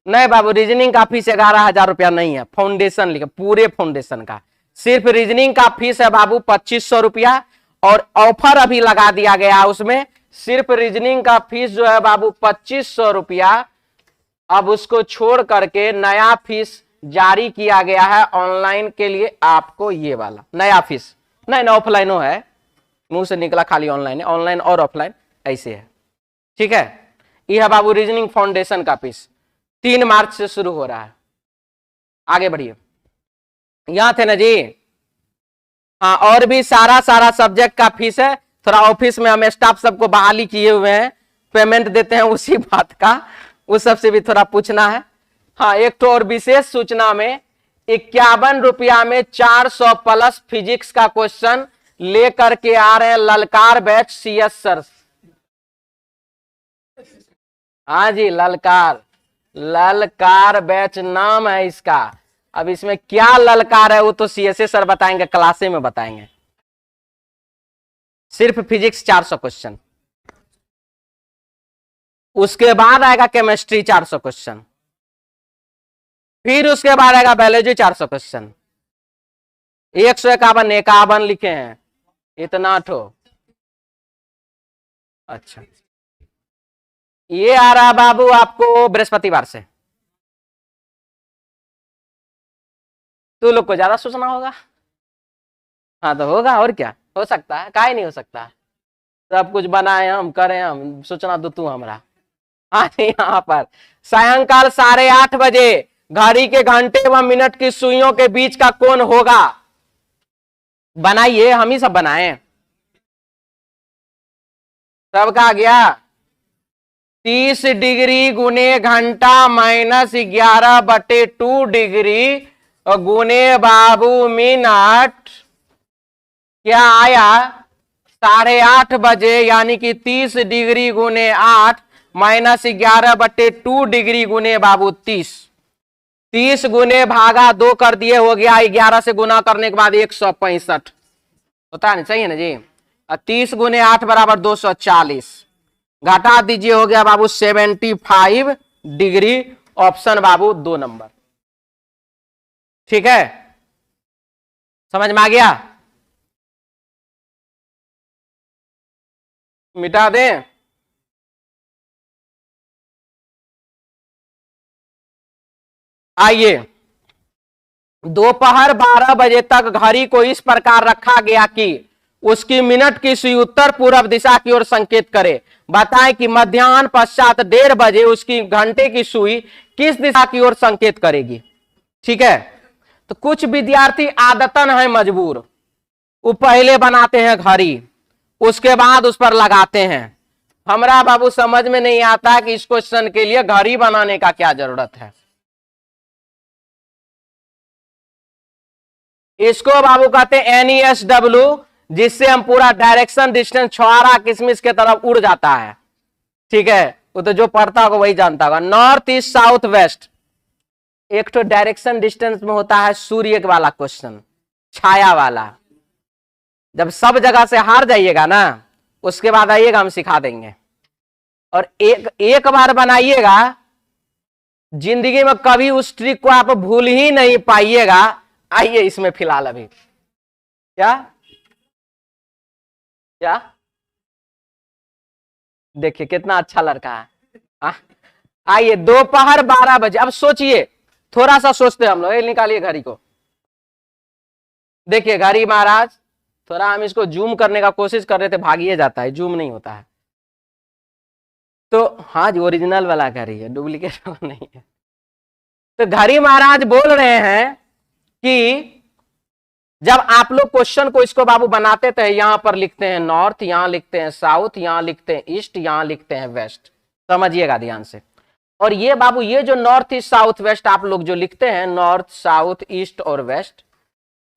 नहीं बाबू, रीजनिंग का फीस 11,000 रुपया नहीं है, फाउंडेशन लिखे पूरे फाउंडेशन का। सिर्फ रीजनिंग का फीस है बाबू 2500 रुपया, और ऑफर अभी लगा दिया गया उसमें सिर्फ रीजनिंग का फीस जो है बाबू 2500 रुपया, अब उसको छोड़ करके नया फीस जारी किया गया है ऑनलाइन के लिए आपको। ये वाला नया फीस नहीं, ऑफलाइन है, मुंह से निकला खाली ऑनलाइन है, ऑनलाइन और ऑफलाइन ऐसे है। ठीक है, यह है बाबू रीजनिंग फाउंडेशन का फीस, 3 मार्च से शुरू हो रहा है। आगे बढ़िए, यहां थे ना जी। हाँ, और भी सारा सब्जेक्ट का फीस है। थोड़ा ऑफिस में हम स्टाफ सबको बहाली किए हुए हैं, पेमेंट देते हैं उसी बात का, उस सबसे भी थोड़ा पूछना है। हाँ, एक तो और विशेष सूचना में 51 रुपया में 400 प्लस फिजिक्स का क्वेश्चन लेकर के आ रहे हैं ललकार बैच CS सर। हाँ जी, ललकार बैच नाम है इसका। अब इसमें क्या ललकार है वो तो CS सर बताएंगे, क्लासे में बताएंगे। सिर्फ फिजिक्स 400 क्वेश्चन, उसके बाद आएगा केमिस्ट्री 400 क्वेश्चन, फिर उसके बाद आएगा बायोलॉजी 400 क्वेश्चन। 151 लिखे हैं, इतना ठो। अच्छा, ये आ रहा बाबू आपको बृहस्पतिवार से। तो लोग को ज्यादा सोचना होगा। हाँ तो होगा, और क्या हो सकता है, काहे नहीं हो सकता। सब कुछ बनाए हम, करें हम, सोचना दो तू हमरा। हाँ, यहाँ पर सायंकाल 8:30 बजे घड़ी के घंटे व मिनट की सुइयों के बीच का कोण होगा। बनाइए, हम ही सब बनाए। सबका गया 30 डिग्री गुने घंटा माइनस 11/2 डिग्री गुने बाबू मिनट, क्या आया 8:30 बजे, यानी कि 30 डिग्री गुने 8 माइनस 11/2 डिग्री गुने बाबू 30 गुने भागा 2 कर दिए, हो गया 11 से गुना करने के बाद 165 होता नहीं, सही है ना जी। 30 गुने 8 बराबर 240, घटा दीजिए, हो गया बाबू 75 डिग्री। ऑप्शन बाबू 2 नंबर। ठीक है, समझ में आ गया। मिटा दें। आइए, दोपहर 12 बजे तक घड़ी को इस प्रकार रखा गया कि उसकी मिनट की सुई उत्तर पूर्व दिशा की ओर संकेत करे। बताएं कि मध्याह्न पश्चात 1:30 बजे उसकी घंटे की सुई किस दिशा की ओर संकेत करेगी। ठीक है, तो कुछ विद्यार्थी आदतन है मजबूर, वो पहले बनाते हैं घड़ी, उसके बाद उस पर लगाते हैं। हमरा बाबू समझ में नहीं आता कि इस क्वेश्चन के लिए घड़ी बनाने का क्या जरूरत है। इसको बाबू कहते हैं NESW, जिससे हम पूरा डायरेक्शन डिस्टेंस छुआरा किशमिश के तरफ उड़ जाता है। ठीक है, वो तो जो पढ़ता होगा वही जानता होगा। नॉर्थ ईस्ट साउथ वेस्ट, एक तो डायरेक्शन डिस्टेंस में होता है सूर्य वाला क्वेश्चन, छाया वाला। जब सब जगह से हार जाइएगा ना, उसके बाद आइएगा, हम सिखा देंगे। और एक बार बनाइएगा, जिंदगी में कभी उस ट्रिक को आप भूल ही नहीं पाइएगा। आइए इसमें फिलहाल अभी क्या क्या देखिए कितना अच्छा लड़का है। आइए, दोपहर 12 बजे। अब सोचिए, थोड़ा सा सोचते हम लोग। निकालिए घड़ी को, देखिए घड़ी महाराज, थोड़ा हम इसको जूम करने का कोशिश कर रहे थे, भागिए जाता है, जूम नहीं होता है। तो हाँ जी, ओरिजिनल वाला घड़ी है, डुप्लीकेट नहीं है। तो घड़ी महाराज बोल रहे हैं कि जब आप लोग क्वेश्चन को इसको बाबू बनाते थे, यहां पर लिखते हैं नॉर्थ, यहां लिखते हैं साउथ, यहां लिखते हैं ईस्ट, यहां लिखते हैं वेस्ट। समझिएगा ध्यान से। और ये बाबू, ये जो नॉर्थ ईस्ट साउथ वेस्ट आप लोग जो लिखते हैं, नॉर्थ साउथ ईस्ट और वेस्ट,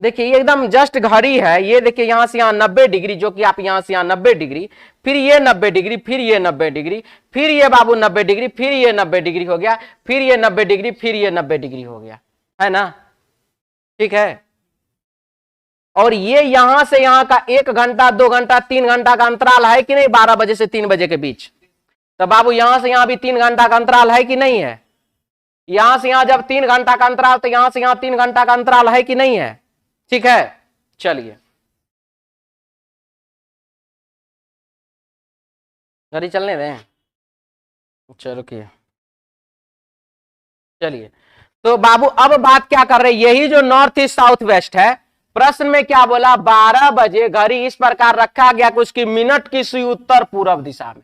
देखिए ये एकदम जस्ट घड़ी है। ये देखिए यहां से यहां 90 डिग्री, जो कि आप यहां से यहां 90 डिग्री, फिर ये 90 डिग्री, फिर ये 90 डिग्री, फिर ये बाबू 90 डिग्री, फिर ये 90 डिग्री हो गया, फिर ये 90 डिग्री, फिर ये 90 डिग्री हो गया, है ना। ठीक है, और ये यहां से यहां का 1 घंटा 2 घंटा 3 घंटा का अंतराल है कि नहीं, 12 बजे से 3 बजे के बीच। तो बाबू यहां से यहां भी 3 घंटा का अंतराल है कि नहीं है। यहां से यहां जब 3 घंटा का अंतराल, तो यहां से यहां 3 घंटा का अंतराल है कि नहीं है। ठीक है, चलिए घड़ी चलने दें, चलो चलिए। तो बाबू अब बात क्या कर रहे हैं, यही जो नॉर्थ ईस्ट साउथ वेस्ट है, प्रश्न में क्या बोला, 12 बजे घड़ी इस प्रकार रखा गया कि उसकी मिनट की सुई उत्तर पूर्व दिशा में।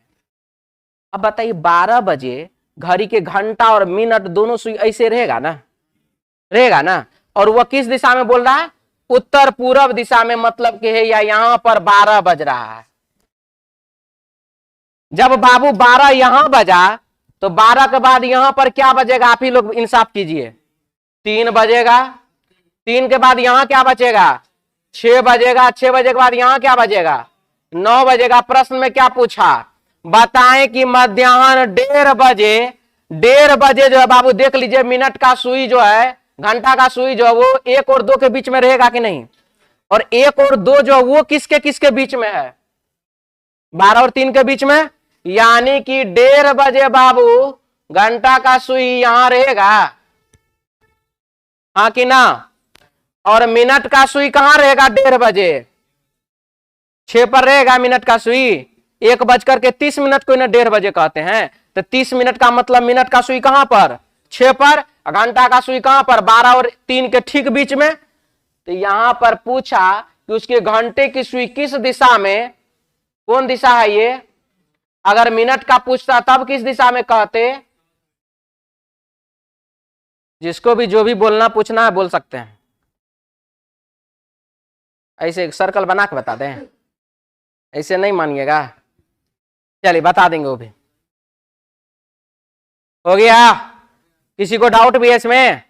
अब बताइए 12 बजे घड़ी के घंटा और मिनट दोनों सुई ऐसे रहेगा ना, रहेगा ना, और वह किस दिशा में बोल रहा है, उत्तर पूर्व दिशा में, मतलब कि है या यहां पर 12 बज रहा है। जब बाबू 12 यहां बजा तो 12 के बाद यहां पर क्या बजेगा, आप ही लोग इंसाफ कीजिए, 3 बजेगा, 3 के बाद यहां क्या बचेगा, 6 बजेगा, 6 बजे के बाद यहां क्या बजेगा, 9 बजेगा। प्रश्न में क्या पूछा, बताएं कि मध्याह्न 1:30 बजे जो है बाबू देख लीजिए, मिनट का सुई जो है, घंटा का सुई जो है वो 1 और 2 के बीच में रहेगा कि नहीं, और 1 और 2 जो है वो किसके किसके बीच में है, 12 और 3 के बीच में, यानी कि 1:30 बजे बाबू घंटा का सुई यहां रहेगा, हाँ कि ना, और मिनट का सुई कहां रहेगा, 1:30 बजे 6 पर रहेगा मिनट का सुई, 1:30 को इन्हें 1:30 बजे कहते हैं, तो 30 मिनट का मतलब मिनट का सुई कहां पर, 6 पर, घंटा का सुई कहां पर, 12 और 3 के ठीक बीच में। तो यहां पर पूछा कि उसके घंटे की सुई किस दिशा में, कौन दिशा है ये, अगर मिनट का पूछता तब किस दिशा में कहते, जिसको भी जो भी बोलना पूछना है बोल सकते हैं, ऐसे एक सर्कल बना के बता दें, ऐसे नहीं मानिएगा, चलिए बता देंगे वो भी। हो गया, किसी को डाउट भी है इसमें,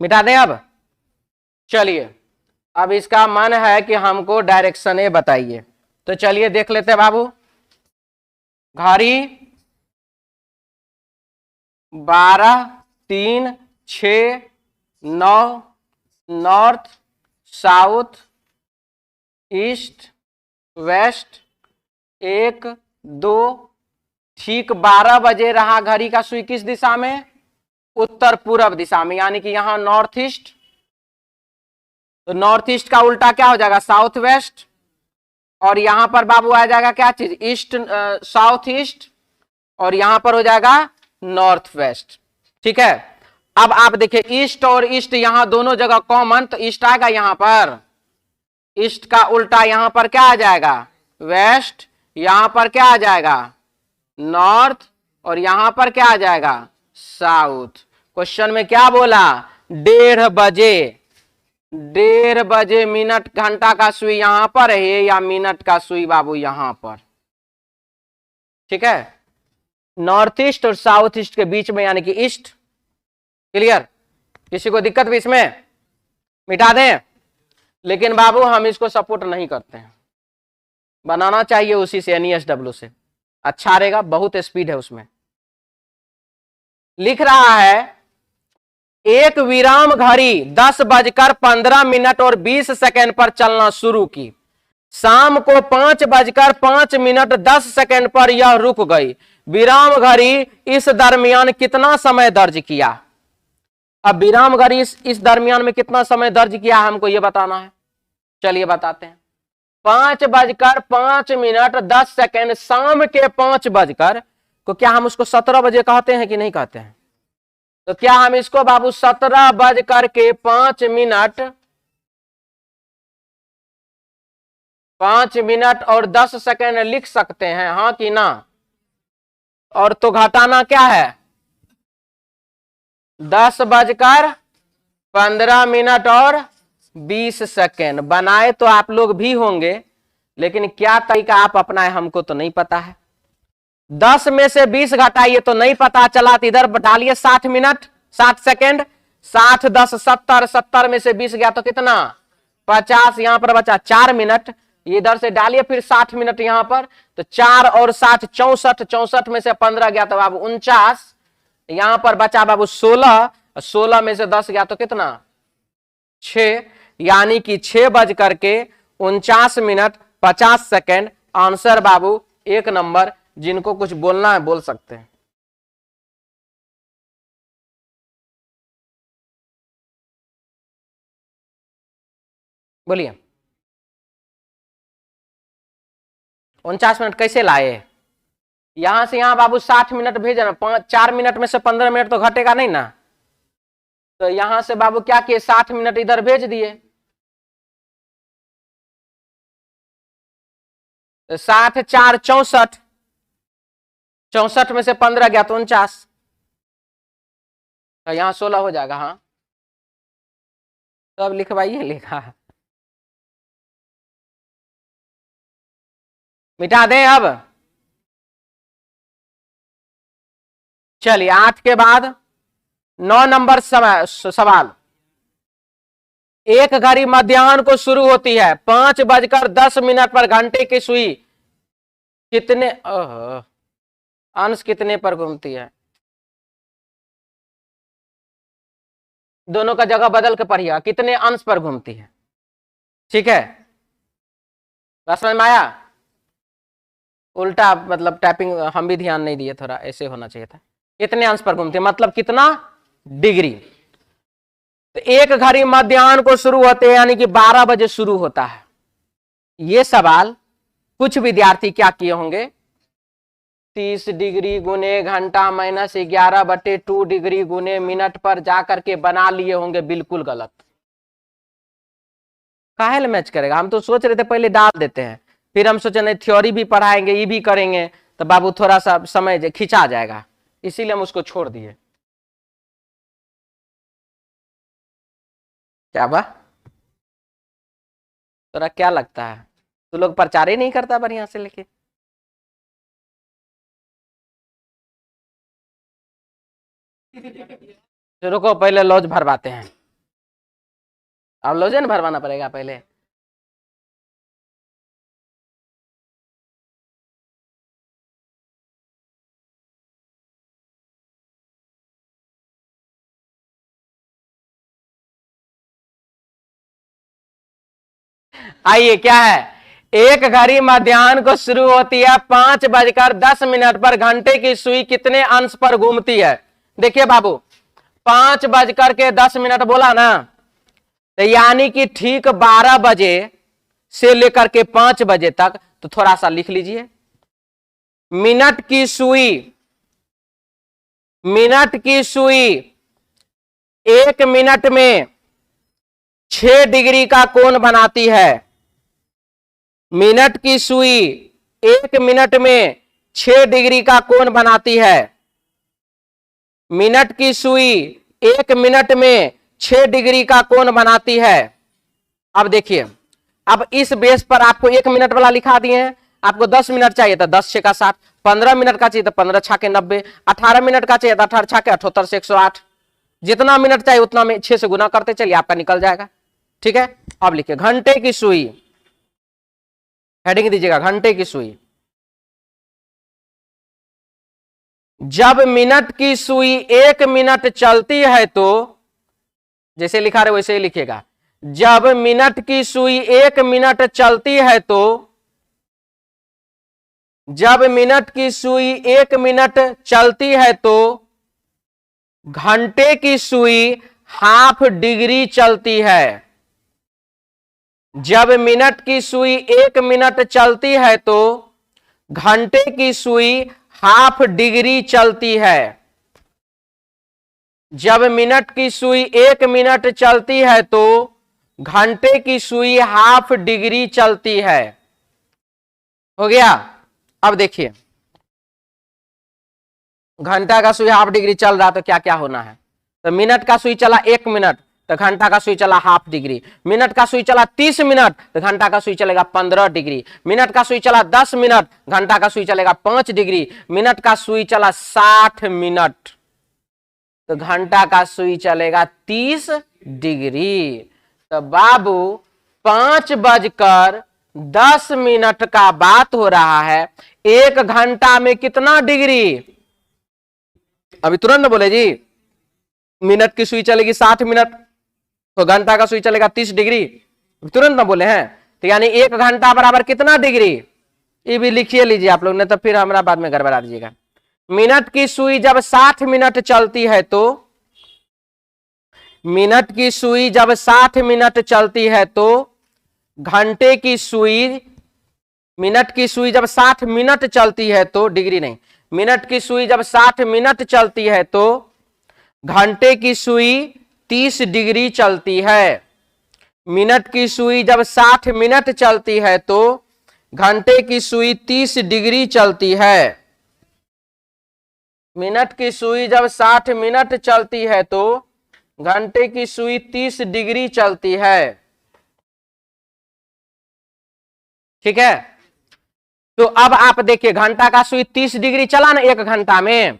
मिटा दें अब। चलिए अब इसका मन है कि हमको डायरेक्शन ए बताइए, तो चलिए देख लेते हैं बाबू। घड़ी 12, 3, 6, 9, नॉर्थ साउथ ईस्ट वेस्ट, 1, 2, ठीक 12 बजे रहा घड़ी का सुई किस दिशा में, उत्तर पूर्व दिशा में, यानी कि यहां नॉर्थ ईस्ट, तो नॉर्थ ईस्ट का उल्टा क्या हो जाएगा, साउथ वेस्ट, और यहां पर बाबू आ जाएगा क्या चीज, ईस्ट साउथ ईस्ट, और यहां पर हो जाएगा नॉर्थ वेस्ट। ठीक है, अब आप देखिए ईस्ट और ईस्ट यहां दोनों जगह कॉमन, तो ईस्ट आएगा यहां पर, ईस्ट का उल्टा यहां पर क्या आ जाएगा, वेस्ट, यहां पर क्या आ जाएगा, नॉर्थ, और यहां पर क्या आ जाएगा, साउथ। क्वेश्चन में क्या बोला, 1:30 बजे, 1:30 बजे मिनट घंटा का सुई यहां पर है या मिनट का सुई बाबू यहां पर, ठीक है, नॉर्थ ईस्ट और साउथ ईस्ट के बीच में, यानी कि ईस्ट। क्लियर, किसी को दिक्कत भी इसमें, मिटा दें, लेकिन बाबू हम इसको सपोर्ट नहीं करते हैं, बनाना चाहिए उसी से, NESW से अच्छा रहेगा, बहुत स्पीड है उसमें। लिख रहा है एक विराम घड़ी 10:15 और 20 सेकंड पर चलना शुरू की, शाम को 5:05 पर यह रुक गई, विराम घड़ी इस दरमियान कितना समय दर्ज किया। अब विराम घड़ी इस दरमियान में कितना समय दर्ज किया हमको यह बताना है, चलिए बताते हैं। 5:05 शाम के 5 बजकर को क्या हम उसको 17 बजे कहते हैं कि नहीं कहते हैं, तो क्या हम इसको बाबू 17:05 5 मिनट और 10 सेकंड लिख सकते हैं, हाँ कि ना, और तो घटाना क्या है, 10:15 और 20 सेकंड। बनाए तो आप लोग भी होंगे, लेकिन क्या तरीका आप अपनाए हमको तो नहीं पता है। 10 में से 20 घटाइए तो नहीं पता चला, तो इधर डालिए 60 मिनट 60 सेकंड, 60 10 70, 70 में से 20 गया तो कितना 50, यहां पर बचा 4 मिनट, इधर से डालिए फिर 60 मिनट यहां पर, तो 4 और 7 64, 64 में से 15 गया तो बाबू 49, यहां पर बचा बाबू 16, 16 में से 10 गया तो कितना 6, यानी कि 6:49:50। आंसर बाबू 1 नंबर। जिनको कुछ बोलना है बोल सकते हैं। बोलिए 49 मिनट कैसे लाए? यहां से यहां बाबू 60 मिनट भेज रहे, 4 मिनट में से 15 मिनट तो घटेगा नहीं ना। तो यहां से बाबू क्या किए, 60 मिनट इधर भेज दिए। 60 4 64, 64 में से 15 गया तो 49, तो यहां 16 हो जाएगा। हाँ तो अब लिखवाइए, लिखा मिटा दें अब। चलिए 8 के बाद 9 नंबर सवाल। एक घड़ी मध्याह्न को शुरू होती है, 5:10 पर घंटे की सुई कितने अंश कितने पर घूमती है? दोनों का जगह बदल के पढ़िएगा, कितने अंश पर घूमती है। ठीक है, बस समझ में आया? उल्टा मतलब टाइपिंग हम भी ध्यान नहीं दिए, थोड़ा ऐसे होना चाहिए था। कितने अंश पर घूमती है मतलब कितना डिग्री। तो एक घड़ी मध्याह्न को शुरू होते हैं यानी कि 12 बजे शुरू होता है। ये सवाल कुछ विद्यार्थी क्या किए होंगे, 30 डिग्री गुने घंटा माइनस 11/2 डिग्री गुने मिनट पर जाकर के बना लिए होंगे। बिल्कुल गलत। काहे मैच करेगा? हम तो सोच रहे थे पहले डाल देते हैं, फिर हम सोचे नहीं थ्योरी भी पढ़ाएंगे, ये भी करेंगे, तो बाबू थोड़ा सा समय खिंचा जाएगा, इसीलिए हम उसको छोड़ दिए। क्या बा तोरा क्या लगता है, तू लोग प्रचार ही नहीं करता बढ़िया से? लेके रुको पहले लॉज भरवाते हैं। अब लॉज न भरवाना पड़ेगा पहले। आइए क्या है, एक घड़ी मध्याह्न को शुरू होती है, 5:10 पर घंटे की सुई कितने अंश पर घूमती है? देखिए बाबू 5:10 बोला ना, तो यानी कि ठीक 12 बजे से लेकर के 5 बजे तक। तो थोड़ा सा लिख लीजिए, मिनट की सुई, मिनट की सुई 1 मिनट में 6 डिग्री का कोण बनाती है। मिनट की सुई 1 मिनट में 6 डिग्री का कोण बनाती है। मिनट की सुई 1 मिनट में 6 डिग्री का कोण बनाती है। अब देखिए, अब इस बेस पर आपको 1 मिनट वाला लिखा दिए हैं। आपको 10 मिनट चाहिए तो 10 6 का 60, 15 मिनट का चाहिए तो 15 6 के 90, 18 मिनट का चाहिए तो 18 6 के 78 से 108। जितना मिनट चाहिए उतना में 6 से गुना करते चलिए, आपका निकल जाएगा। ठीक है, अब लिखिए घंटे की सुई, हेडिंग दीजिएगा घंटे की सुई। जब मिनट की सुई 1 मिनट चलती है तो, जैसे लिखा रहे वैसे ही लिखिएगा, जब मिनट की सुई 1 मिनट चलती है तो, जब मिनट की सुई 1 मिनट चलती है तो घंटे की सुई हाफ डिग्री चलती है। जब मिनट की सुई 1 मिनट चलती है तो घंटे की सुई हाफ डिग्री चलती है। जब मिनट की सुई 1 मिनट चलती है तो घंटे की सुई हाफ डिग्री चलती है। हो गया? अब देखिए घंटा का सुई हाफ डिग्री चल रहा तो क्या क्या होना है। तो मिनट का सुई चला 1 मिनट तो घंटा का सुई चला हाफ डिग्री। मिनट का सुई चला 30 मिनट तो घंटा का सुई चलेगा 15 डिग्री। मिनट का सुई चला 10 मिनट, घंटा का सुई चलेगा 5 डिग्री। मिनट का सुई चला 60 मिनट तो घंटा का सुई चलेगा 30 डिग्री। तो बाबू 5:10 का बात हो रहा है, 1 घंटा में कितना डिग्री? अभी तुरंत बोले जी, मिनट की सुई चलेगी 60 मिनट तो घंटा का सुई चलेगा 30 डिग्री, तुरंत ना बोले हैं। तो यानी 1 घंटा बराबर कितना डिग्री, ये भी लिखिए लीजिए आप लोग, ने तो फिर हमारा बाद में गड़बड़ा दीजिएगा। मिनट की सुई जब 60 मिनट चलती है तो, मिनट की सुई जब 60 मिनट चलती है तो घंटे की सुई, मिनट की सुई जब 60 मिनट चलती है तो, डिग्री नहीं, मिनट की सुई जब 60 मिनट चलती है तो घंटे की सुई 30 डिग्री चलती है। मिनट की सुई जब 60 मिनट चलती है तो घंटे की सुई 30 डिग्री चलती है। मिनट की सुई जब 60 मिनट चलती है तो घंटे की सुई 30 डिग्री चलती है। ठीक है, तो अब आप देखिए घंटा का सुई 30 डिग्री चला ना 1 घंटा में,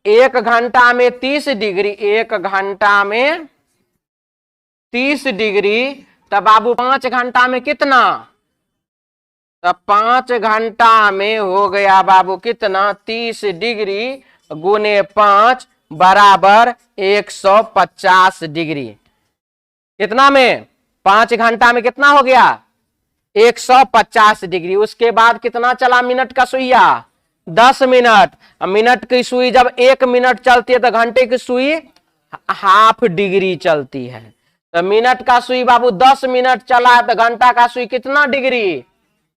1 घंटा में 30 डिग्री, 1 घंटा में 30 डिग्री, तब बाबू 5 घंटा में कितना, तब 5 घंटा में हो गया बाबू कितना, 30 डिग्री गुने 5 बराबर 150 डिग्री। कितना में, 5 घंटा में कितना हो गया, 150 डिग्री। उसके बाद कितना चला मिनट का सुइया, 10 मिनट। मिनट की सुई जब 1 मिनट चलती है तो घंटे की सुई हाफ डिग्री चलती है। तो मिनट का सुई बाबू 10 मिनट चला है तो घंटा का सुई कितना डिग्री,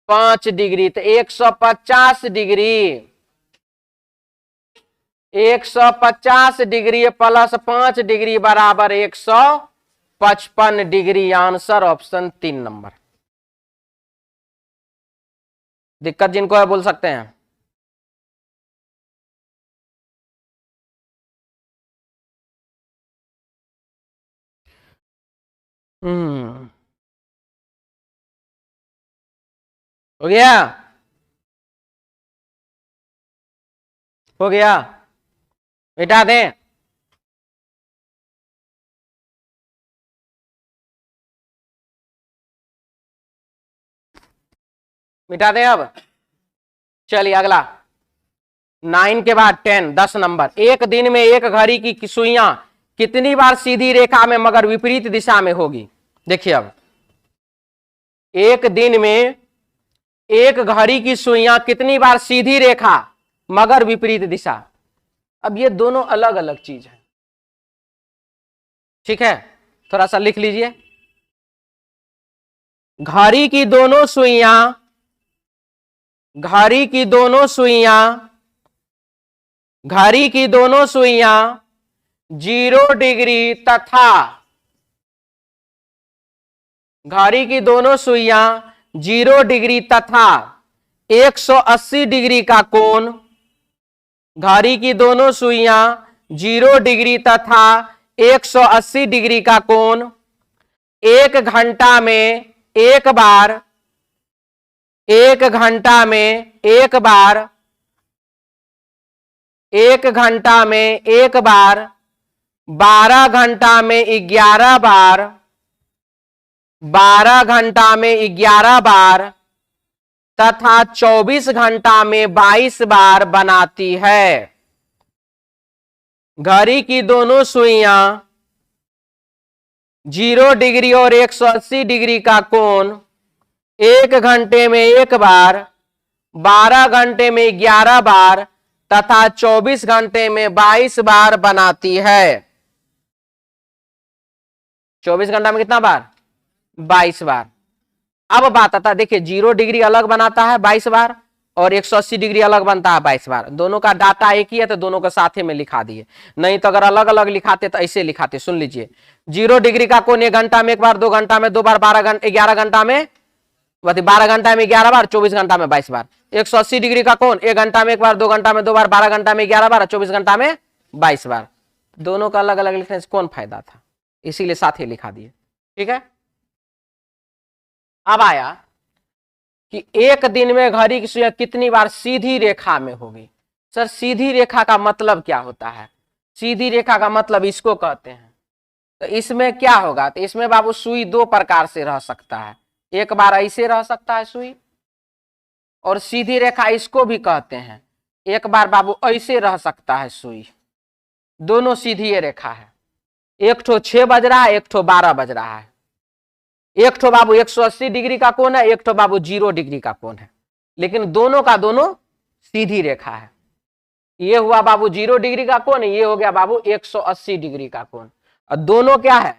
5 डिग्री। तो 150 डिग्री, 150 डिग्री प्लस 5 डिग्री बराबर 155 डिग्री। Answer option 3 number. दिक्कत जिनको है बोल सकते हैं। हो गया, हो गया, मिटा दें। मिटा दें अब। चलिए अगला 9 के बाद 10, 10 नंबर। एक दिन में एक घड़ी की सुइयां कितनी बार सीधी रेखा में मगर विपरीत दिशा में होगी। देखिए अब एक दिन में एक घड़ी की सुइयां कितनी बार सीधी रेखा मगर विपरीत दिशा। अब ये दोनों अलग अलग चीज है, ठीक है, थोड़ा सा लिख लीजिए। घड़ी की दोनों सुइयां, घड़ी की दोनों सुइयां, घड़ी की दोनों सुइयां 0 डिग्री तथा, घड़ी की दोनों सुइयां 0 डिग्री तथा 180 डिग्री का कोण, घड़ी की दोनों सुइयां 0 डिग्री तथा 180 डिग्री का कोण 1 घंटा में एक बार, 1 घंटा में एक बार, 1 घंटा में एक बार, 12 घंटा में 11 बार, 12 घंटा में 11 बार तथा 24 घंटा में 22 बार बनाती है। घड़ी की दोनों सुइयां 0 डिग्री और 180 डिग्री का कोण 1 घंटे में एक बार, 12 घंटे में 11 बार तथा 24 घंटे में 22 बार बनाती है। 24 घंटा में कितना बार, 22 बार। अब बात आता है, देखिए 0 डिग्री अलग बनाता है 22 बार और 180 डिग्री अलग बनता है 22 बार। दोनों का डाटा एक ही है तो दोनों को साथे में लिखा दिए, नहीं तो अगर अलग अलग लिखाते तो ऐसे लिखाते। सुन लीजिए, 0 डिग्री का कोण 1 घंटा में एक बार, 2 घंटा में 2 बार, 12 घंटा 11 घंटा में 12 घंटा में 11 बार, 24 घंटा में 22 बार। 180 डिग्री का कोण 1 घंटा में एक बार, 2 घंटा में 2 बार, 12 घंटा में 11 बार, 24 घंटा में 22 बार। दोनों का अलग अलग लिखने से कौन फायदा था, इसीलिए साथ ही लिखा दिए। ठीक है, अब आया कि एक दिन में घड़ी की सुइयां कितनी बार सीधी रेखा में होगी। सर सीधी रेखा का मतलब क्या होता है, सीधी रेखा का मतलब इसको कहते हैं। तो इसमें क्या होगा, तो इसमें बाबू सुई 2 प्रकार से रह सकता है। एक बार ऐसे रह सकता है सुई, और सीधी रेखा इसको भी कहते हैं। एक बार बाबू ऐसे रह सकता है सुई, दोनों सीधी रेखा है। एक ठो 6 बज रहा है, एक ठो 12 बज रहा है। एक ठो बाबू 180 डिग्री का कोण है, एक ठो बाबू 0 डिग्री का कोण है, लेकिन दोनों का दोनों सीधी रेखा है। ये हुआ बाबू 0 डिग्री का कोण, ये हो गया बाबू 180 डिग्री का कोण, और दोनों क्या है,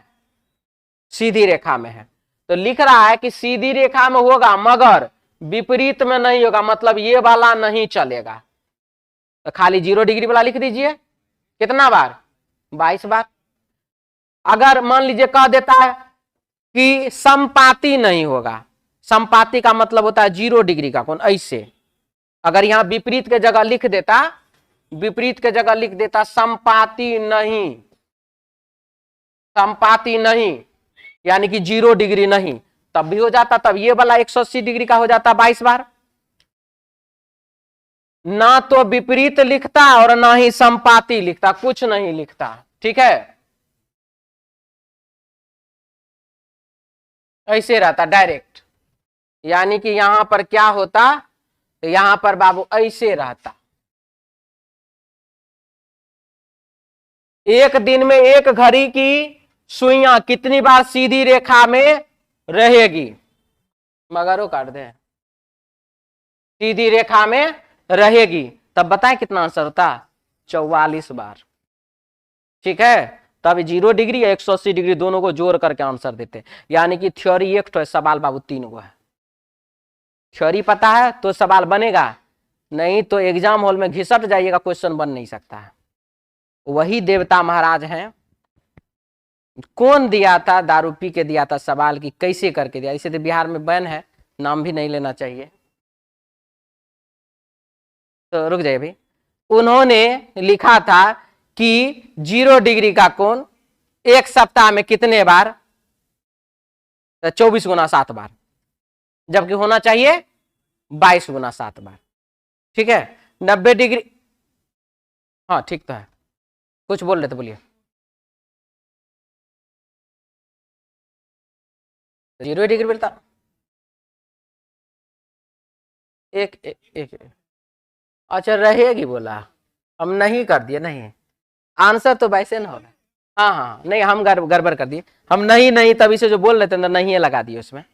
सीधी रेखा में है। तो लिख रहा है कि सीधी रेखा में होगा मगर विपरीत में नहीं होगा, मतलब ये वाला नहीं चलेगा। तो खाली 0 डिग्री वाला लिख दीजिए। कितना बार, 22 बार। अगर मान लीजिए कह देता है कि समपाती नहीं होगा, समपाती का मतलब होता है 0 डिग्री का कोण, ऐसे अगर यहां विपरीत के जगह लिख देता, विपरीत के जगह लिख देता समपाती नहीं, समपाती नहीं यानी कि 0 डिग्री नहीं, तब भी हो जाता, तब ये वाला 180 डिग्री का हो जाता 22 बार। ना तो विपरीत लिखता और ना ही समपाती लिखता, कुछ नहीं लिखता, ठीक है, ऐसे रहता डायरेक्ट। यानी कि यहां पर क्या होता, तो यहां पर बाबू ऐसे रहता। एक दिन में एक घड़ी की सुइयां कितनी बार सीधी रेखा में रहेगी, मगरो काट दे, सीधी रेखा में रहेगी, तब बताएं कितना आंसर होता, 44 बार। ठीक है, तब 0 डिग्री या 180 डिग्री दोनों को जोड़ करके आंसर देते। यानी कि थ्योरी एक तो है, सवाल बाबू 3 गो है। थ्योरी पता है तो सवाल बनेगा, नहीं तो एग्जाम हॉल में घिसट जाइएगा, क्वेश्चन बन नहीं सकता है। वही देवता महाराज हैं, कौन दिया था, दारू पी के दिया था सवाल की कैसे करके दिया, इसे तो बिहार में बैन है, नाम भी नहीं लेना चाहिए। तो रुक जाइए भाई, उन्होंने लिखा था कि 0 डिग्री का कोण एक सप्ताह में कितने बार, तो 24 गुना 7 बार, जबकि होना चाहिए 22 गुना 7 बार। ठीक है, 90 डिग्री, हाँ ठीक तो है, कुछ बोल रहे थे, बोलिए। 0 डिग्री मिलता, एक, एक, एक, एक अच्छा रहेगी बोला, हम नहीं कर दिए, नहीं आंसर तो वैसे ना होगा। हाँ हाँ नहीं, हम गड़बड़ कर दिए, हम नहीं तभी से जो बोल रहे थे ना, नहीं लगा दिए उसमें,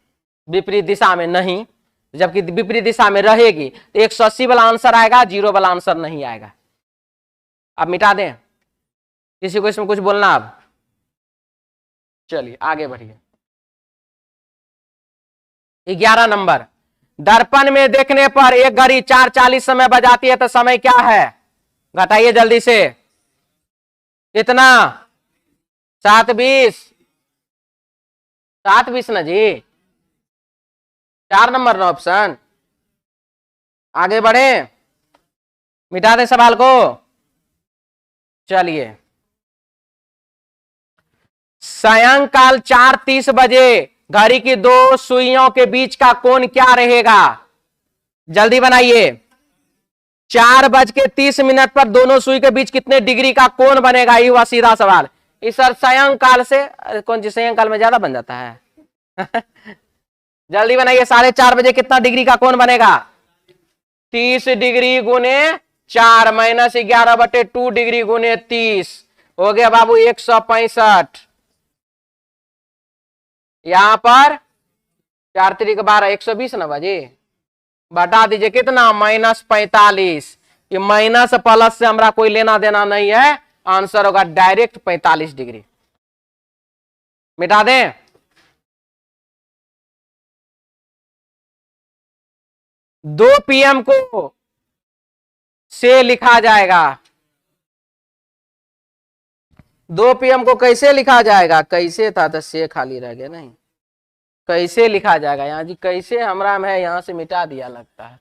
विपरीत दिशा में नहीं, जबकि विपरीत दिशा में रहेगी तो 180 वाला आंसर आएगा, 0 वाला आंसर नहीं आएगा। अब मिटा दें, किसी को इसमें कुछ बोलना अब, चलिए आगे बढ़िए। 11 नंबर, दर्पण में देखने पर एक घड़ी 4:40 समय बजाती है, तो समय क्या है, घटाइए जल्दी से, कितना, 7:20, 7:20 ना जी, 4 नंबर ना ऑप्शन। आगे बढ़े, मिटा दे सवाल को, चलिए। सायंकाल 4:30 बजे घड़ी की 2 सुइयों के बीच का कोण क्या रहेगा, जल्दी बनाइए। 4:30 पर दोनों सुई के बीच कितने डिग्री का कोण बनेगा, ये हुआ सीधा सवाल। इस सर सायंकाल से कौन सी, सायंकाल में ज्यादा बन जाता है जल्दी बनाइए, 4:30 बजे कितना डिग्री का कोण बनेगा, 30 डिग्री गुने 4 -11/2 डिग्री गुने 30 हो गया बाबू 165। यहां पर 4 तिरिक 12, 120 ना बजे, बता दीजिए कितना, -45। ये माइनस प्लस से हमारा कोई लेना देना नहीं है, आंसर होगा डायरेक्ट 45 डिग्री। मिटा दें, दो PM को से लिखा जाएगा, 2 PM को कैसे लिखा जाएगा, कैसे था तो से खाली रह गया, नहीं कैसे लिखा जाएगा, यहाँ जी कैसे हमरा में है, यहां से मिटा दिया लगता है,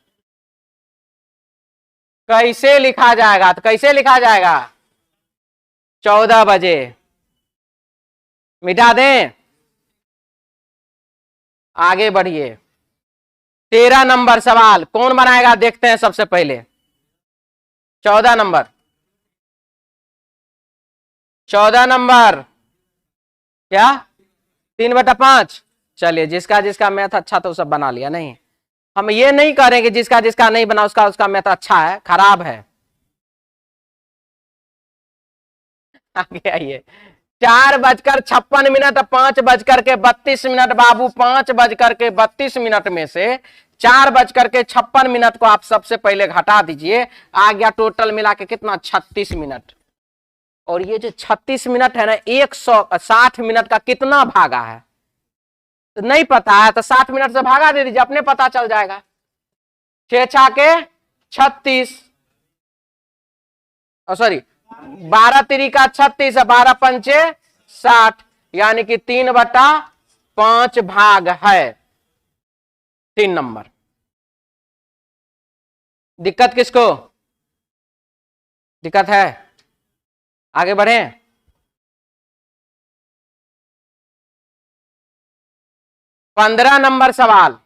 कैसे लिखा जाएगा, तो कैसे लिखा जाएगा, 14 बजे, मिटा दें। आगे बढ़िए, 13 नंबर सवाल कौन बनाएगा, देखते हैं सबसे पहले। 14 नंबर, 14 नंबर क्या, 3/5। चलिए, जिसका जिसका मैथ अच्छा तो सब बना लिया, नहीं हम ये नहीं करेंगे जिसका जिसका नहीं बना उसका उसका मैथ अच्छा है खराब है। आगे आइए, 4:56, 5:32 बाबू, 5:32 में से 4:56 को आप सबसे पहले घटा दीजिए, आ गया टोटल मिला के कितना, 36 मिनट। और ये जो 36 मिनट है ना, 160 मिनट का कितना भागा है तो नहीं पता है, तो 60 मिनट से भागा दे दीजिए, अपने पता चल जाएगा। 6×6 के 36, सॉरी 12×3 का 36, 12×5 60, यानी कि 3/5 भाग है 3 नंबर। दिक्कत किसको, दिक्कत है? आगे बढ़े। पंद्रह नंबर सवाल,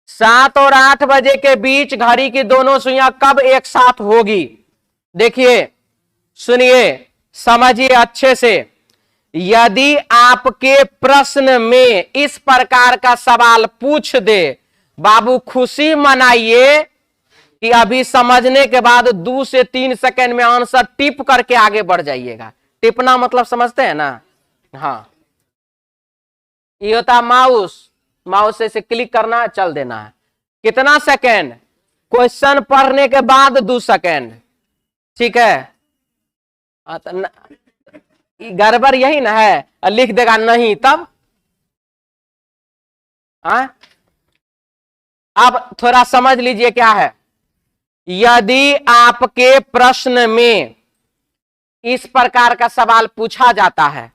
7 और 8 बजे के बीच घड़ी की दोनों सुइयां कब एक साथ होगी? देखिए, सुनिए, समझिए अच्छे से। यदि आपके प्रश्न में इस प्रकार का सवाल पूछ दे, बाबू खुशी मनाइए कि अभी समझने के बाद 2 से 3 सेकंड में आंसर टिप करके आगे बढ़ जाइएगा। टिपना मतलब समझते हैं ना? हाँ, ये होता माउस, माउस से इसे क्लिक करना है, चल देना है। कितना सेकंड? क्वेश्चन पढ़ने के बाद 2 सेकंड, ठीक है? गड़बड़ यही ना है, लिख देगा नहीं तब। अब थोड़ा समझ लीजिए क्या है। यदि आपके प्रश्न में इस प्रकार का सवाल पूछा जाता है,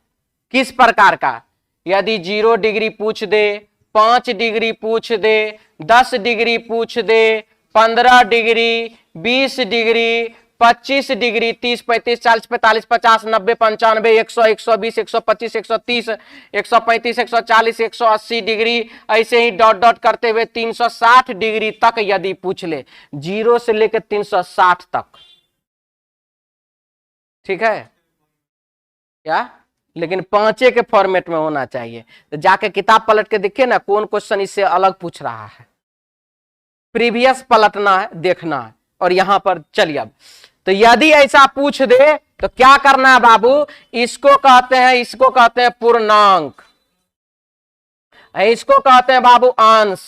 किस प्रकार का? यदि 0 डिग्री पूछ दे, 5 डिग्री पूछ दे, 10 डिग्री पूछ दे, 15 डिग्री, 20 डिग्री, 25 डिग्री, 30, 35, 40, 45, 50, 90, 95, 100, 120, 125, 130, 135, 140, 180 डिग्री, ऐसे ही डॉट डॉट करते हुए 360 डिग्री तक यदि पूछ ले, 0 से लेकर 360 तक, ठीक है क्या? लेकिन 5 के फॉर्मेट में होना चाहिए। तो जाके किताब पलट के देखिए ना, कौन क्वेश्चन इससे अलग पूछ रहा है, प्रीवियस पलटना है, देखना है। और यहां पर चलिए, अब तो यदि ऐसा पूछ दे तो क्या करना है बाबू? इसको कहते हैं पूर्णांक, इसको कहते हैं बाबू अंश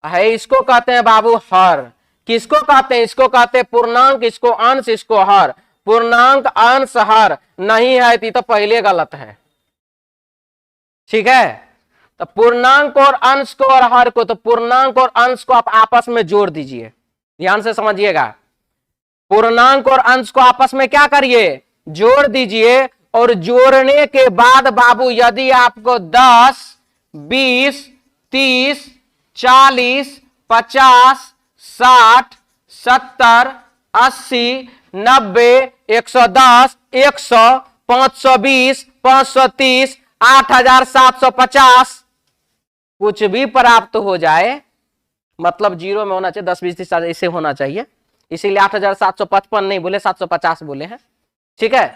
है, इसको कहते हैं बाबू हर। किसको कहते हैं? इसको कहते हैं पूर्णांक, इसको अंश, इसको हर। पूर्णांक, अंश, हर नहीं है तो पहले गलत है, ठीक है? तो पूर्णांक और अंश को और हर को, तो पूर्णांक और अंश को आप आपस में जोड़ दीजिए, ध्यान से समझिएगा। पूर्णांक और अंश को आपस में क्या करिए? जोड़ दीजिए। और जोड़ने के बाद बाबू यदि आपको 10, 20, 30, 40, 50, 60, 70, 80, 90, 110, 100, 520, 530, 8750 कुछ भी प्राप्त हो जाए, मतलब 0 में होना चाहिए, 10, 20, 30 ऐसे होना चाहिए, इसीलिए 8755 नहीं बोले, 750 बोले हैं, ठीक है?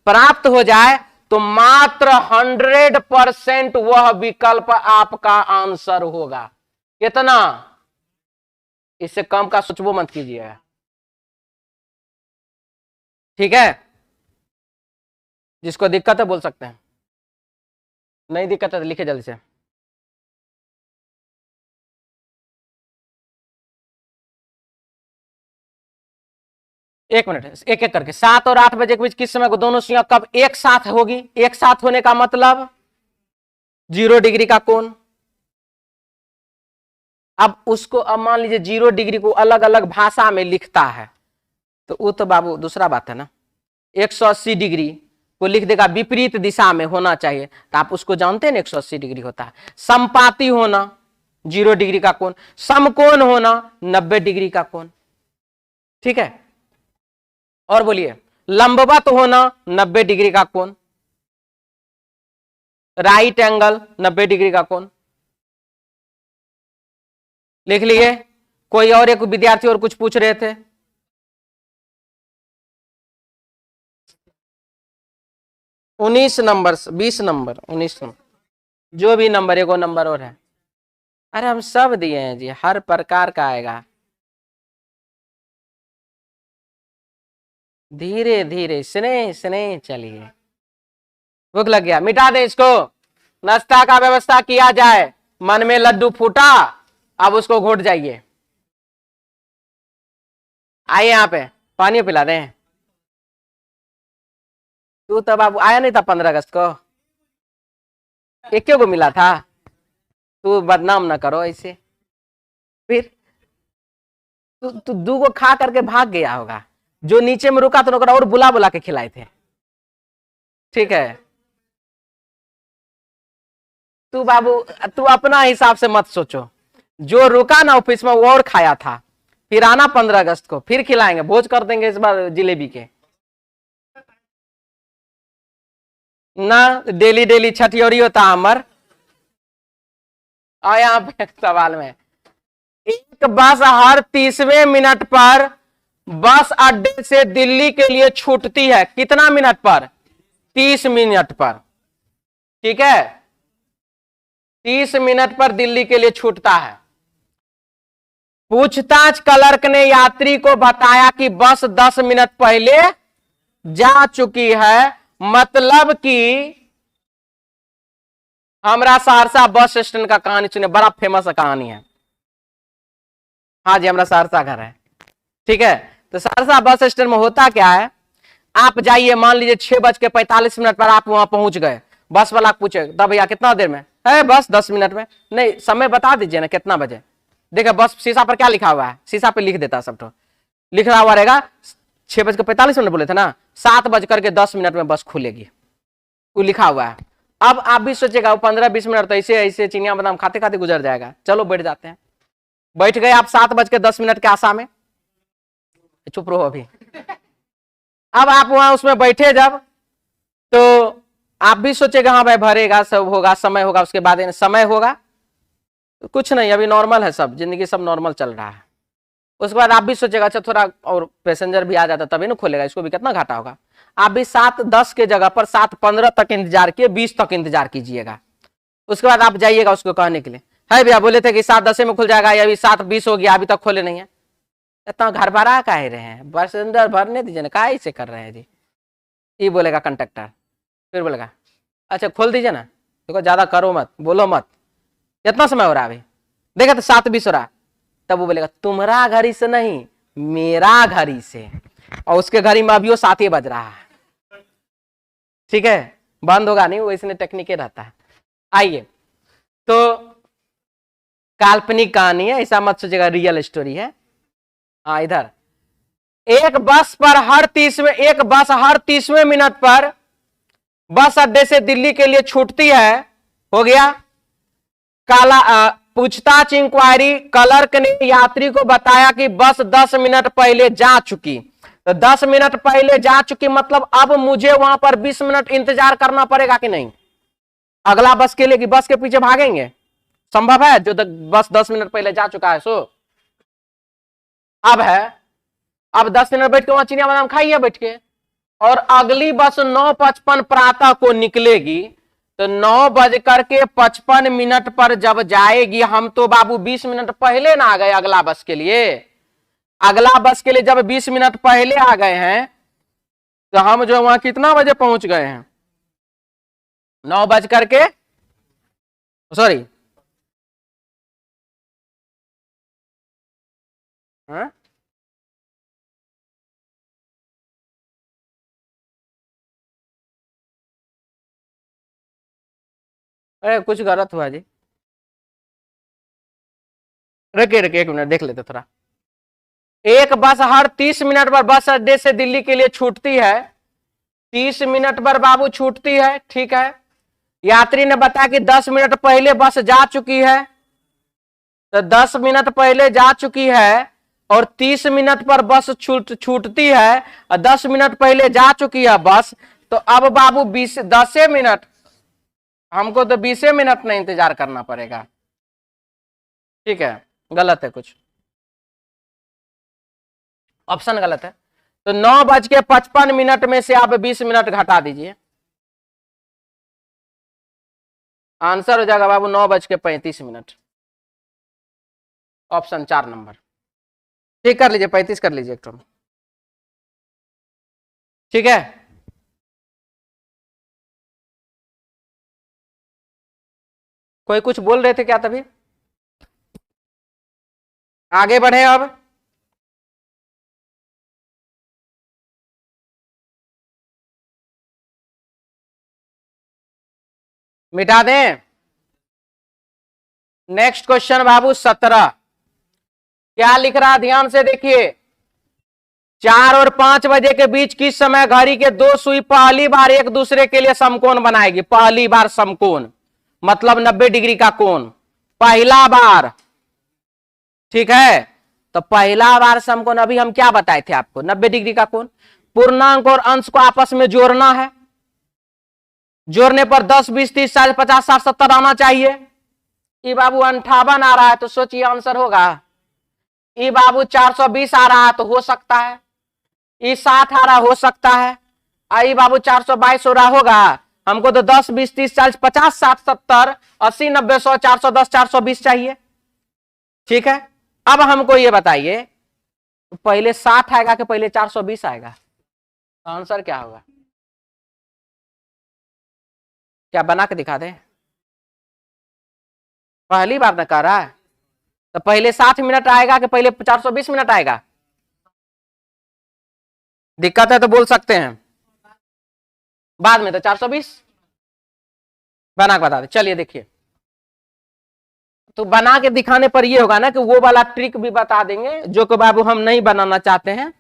प्राप्त हो जाए तो मात्र 100% वह विकल्प आपका आंसर होगा। कितना? इससे कम का सोचबो मत कीजिएगा, ठीक है? जिसको दिक्कत है बोल सकते हैं, नहीं दिक्कत है तो लिखे जल्दी से। एक मिनट, एक एक करके। 7 और 8 बजे के बीच किस समय को दोनों सुइयां कब एक साथ होगी? एक साथ होने का मतलब 0 डिग्री का कोण। अब उसको, अब मान लीजिए 0 डिग्री को अलग अलग भाषा में लिखता है, तो वो तो बाबू दूसरा बात है ना। 180 डिग्री को लिख देगा विपरीत दिशा में होना चाहिए, तो आप उसको जानते हैं ना 180 डिग्री होता है। समपाती होना 0 डिग्री का कोण, समकोण होना 90 डिग्री का कोण, ठीक है? और बोलिए, लंबवत होना 90 डिग्री का कोण, राइट एंगल 90 डिग्री का कोण। लिख लिए। कोई और एक विद्यार्थी और कुछ पूछ रहे थे? उन्नीस नंबर, 20 नंबर, 19 नंबर, जो भी नंबर, एगो नंबर और है। अरे हम सब दिए हैं जी, हर प्रकार का आएगा। धीरे धीरे स्नेह स्नेह चलिए। भूख लग गया, मिटा दे इसको, नाश्ता का व्यवस्था किया जाए। मन में लड्डू फूटा, अब उसको घोट जाइए। आइए यहाँ पे पानी पिला दें। तू तब अब आया नहीं था 15 अगस्त को, एक क्यों को मिला था? तू बदनाम ना करो ऐसे। फिर तू दू को खा करके भाग गया होगा, जो नीचे में रुका तो नौकर और बुला बुला के खिलाए थे। ठीक है, तू बाबू तू अपना हिसाब से मत सोचो, जो रुका ना ऑफिस में वो और खाया था। फिर आना 15 अगस्त को, फिर खिलाएंगे, भोज कर देंगे इस बार जिलेबी के। ना डेली डेली छठियोरी होता अमर। और यहाँ पे सवाल में, एक बस हर 30वें मिनट पर बस अड्डे से दिल्ली के लिए छूटती है। कितना मिनट पर? 30 मिनट पर। ठीक है, 30 मिनट पर दिल्ली के लिए छूटता है। पूछताछ क्लर्क ने यात्री को बताया कि बस 10 मिनट पहले जा चुकी है। मतलब कि हमारा सहरसा बस स्टैंड का कहानी सुने, बड़ा फेमस कहानी है। हाँ जी, हमारा सहरसा घर है। ठीक है, तो सहरसा बस स्टैंड में होता क्या है, आप जाइए, मान लीजिए 6:45 पर आप वहां पहुंच गए। बस वाला पूछे, दा भैया कितना देर में है? बस 10 मिनट में। नहीं, समय बता दीजिए ना कितना बजे। देखिए बस शीशा पर क्या लिखा हुआ है, शीशा पे लिख देता है, सब तो लिख रहा हुआ रहेगा 6:45 बोले थे ना, 7:10 में बस खुलेगी, वो लिखा हुआ है। अब आप भी सोचेगा 15-20 मिनट तो ऐसे ऐसे चिनिया बादाम खाते खाते गुजर जाएगा। चलो बैठ जाते हैं। बैठ गए आप 7:10 के आशा में। चुप रहो अभी। अब आप वहां उसमें बैठे जब, तो आप भी सोचेगा हाँ भाई भरेगा, सब होगा, समय होगा, उसके बाद समय होगा कुछ नहीं, अभी नॉर्मल है, सब जिंदगी सब नॉर्मल चल रहा है। उसके बाद आप भी सोचेगा अच्छा थोड़ा और पैसेंजर भी आ जाता तभी ना खुलेगा, इसको भी कितना घाटा होगा। आप भी 7:10 के जगह पर 7:15 तक इंतजार किए, 20 तक इंतजार कीजिएगा। उसके बाद आप जाइएगा उसको कहने के लिए, है भैया बोले थे कि 7:10 में खुल जाएगा, अभी 7:20 हो गया, अभी तक खोले नहीं है। इतना घर भरा काहे रहे हैं, पैसेंजर भरने दीजिए ना, काहे से कर रहे हैं जी। ये बोलेगा कंडक्टर, फिर बोलेगा अच्छा खोल दीजिए ना, देखो ज्यादा करो मत, बोलो मत, कितना समय हो रहा है अभी? देखा तो 7:20 हो रहा। तब वो बोलेगा तुम्हारा घड़ी से नहीं, मेरा घड़ी से, और उसके घड़ी में अभी वो 7 ही बज रहा है। ठीक है, बंद होगा नहीं, वो इसने टेक्निक रहता है। आइए, तो काल्पनिक कहानी है, ऐसा मत सोचिएगा रियल स्टोरी है। हाँ इधर, एक बस हर 30वें मिनट पर बस अड्डे से दिल्ली के लिए छूटती है। हो गया। पूछताछ इंक्वायरी, क्लर्क ने यात्री को बताया कि बस 10 मिनट पहले जा चुकी। तो 10 मिनट पहले जा चुकी मतलब अब मुझे वहां पर 20 मिनट इंतजार करना पड़ेगा कि नहीं, अगला बस के लिए, कि बस के पीछे भागेंगे? संभव है जो बस 10 मिनट पहले जा चुका है सो अब है, अब 10 मिनट बैठ के वहां चिनिया बादाम खाइए बैठ के, और अगली बस 9:55 प्रातः को निकलेगी। तो 9:55 पर जब जाएगी, हम तो बाबू 20 मिनट पहले ना आ गए अगला बस के लिए। अगला बस के लिए जब 20 मिनट पहले आ गए हैं, तो हम जो वहां कितना बजे पहुंच गए हैं? 9:00 सॉरी हाँ? अरे कुछ गलत हुआ जी, रखे रखे 1 मिनट देख लेते थोड़ा। एक बस हर 30 मिनट पर बस अड्डे से दिल्ली के लिए छूटती है। 30 मिनट पर बाबू छूटती है, ठीक है। यात्री ने बताया कि 10 मिनट पहले बस जा चुकी है। तो 10 मिनट पहले जा चुकी है और 30 मिनट पर बस छूटती है और 10 मिनट पहले जा चुकी है बस। तो अब बाबू 10 मिनट, हमको तो 20 मिनट नहीं इंतजार करना पड़ेगा। ठीक है, गलत है कुछ, ऑप्शन गलत है। तो 9:55 में से आप 20 मिनट घटा दीजिए, आंसर हो जाएगा बाबू 9:35। Option 4 number. ठीक कर लीजिए, 35 कर लीजिए एक तो। ठीक है, कोई कुछ बोल रहे थे क्या तभी? आगे बढ़े अब। मिटा दें। नेक्स्ट क्वेश्चन बाबू 17। क्या लिख रहा, ध्यान से देखिए। 4 और 5 बजे के बीच किस समय घड़ी के दो सुई पहली बार एक दूसरे के लिए समकोण बनाएगी? पहली बार समकोण मतलब 90 डिग्री का कोण, पहला बार। ठीक है, तो पहला बार समकोण अभी हम क्या बताए थे आपको? 90 डिग्री का कोण। पूर्णांक और अंश को आपस में जोड़ना है, जोड़ने पर 10, 20, 30, 40, 50, 60, 70 आना चाहिए। ये बाबू 58 आ रहा है तो सोचिए आंसर होगा। ये बाबू 420 आ रहा है तो हो सकता है। ये 60 आ रहा हो सकता है। आई बाबू 422 हो रहा होगा। हमको तो 10, 20, 30, 40, 50, 60, 70, 80, 90, 100, 410, 420 चाहिए। ठीक है, अब हमको ये बताइए पहले 60 आएगा कि पहले 420 आएगा? आंसर क्या होगा? क्या बना के दिखा दे? पहली बार ना कर रहा है तो पहले 60 मिनट आएगा कि पहले 420 मिनट आएगा? दिक्कत है तो बोल सकते हैं, बाद में तो 420 बना के बता दे। चलिए देखिए, तो बना के दिखाने पर ये होगा ना कि वो वाला ट्रिक भी बता देंगे जो कि बाबू हम नहीं बनाना चाहते हैं।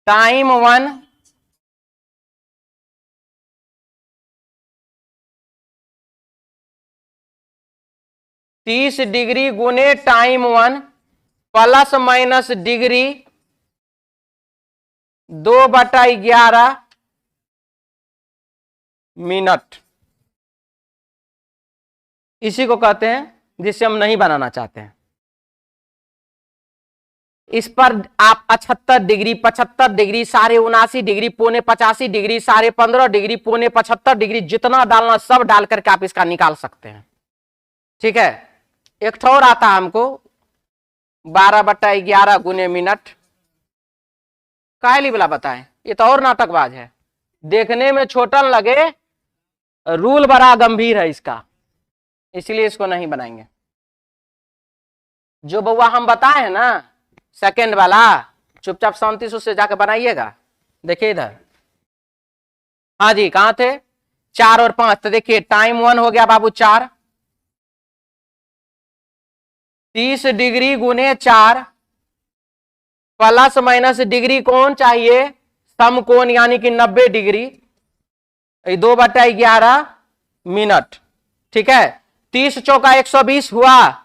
टाइम 1 30 डिग्री गुने time 1 plus minus degree 2/11 minute, इसी को कहते हैं जिसे हम नहीं बनाना चाहते हैं। इस पर आप 78 degree, 75 degree, 79.5 degree, 85 degree, 15.5 degree, 75 degree, जितना डालना सब डाल करके आप इसका निकाल सकते हैं। ठीक है, एक ठोर आता है हमको 12/11 गुने मिनट। कायली वाला बताएं, ये तो और नाटकबाज है, देखने में छोटा लगे, रूल बड़ा गंभीर है इसका, इसलिए इसको नहीं बनाएंगे। जो बउआ हम बताए हैं ना सेकंड वाला, चुपचाप शांति से उससे जाकर बनाइएगा। देखिए इधर, हाँ जी कहां थे? 4 और 5, तो देखिए टाइम 1 हो गया बाबू 4, 30 डिग्री गुने 4 प्लस माइनस डिग्री कौन चाहिए? समकोण यानी कि 90 डिग्री, 2/11 मिनट। ठीक है, 30 चौका 120 हुआ,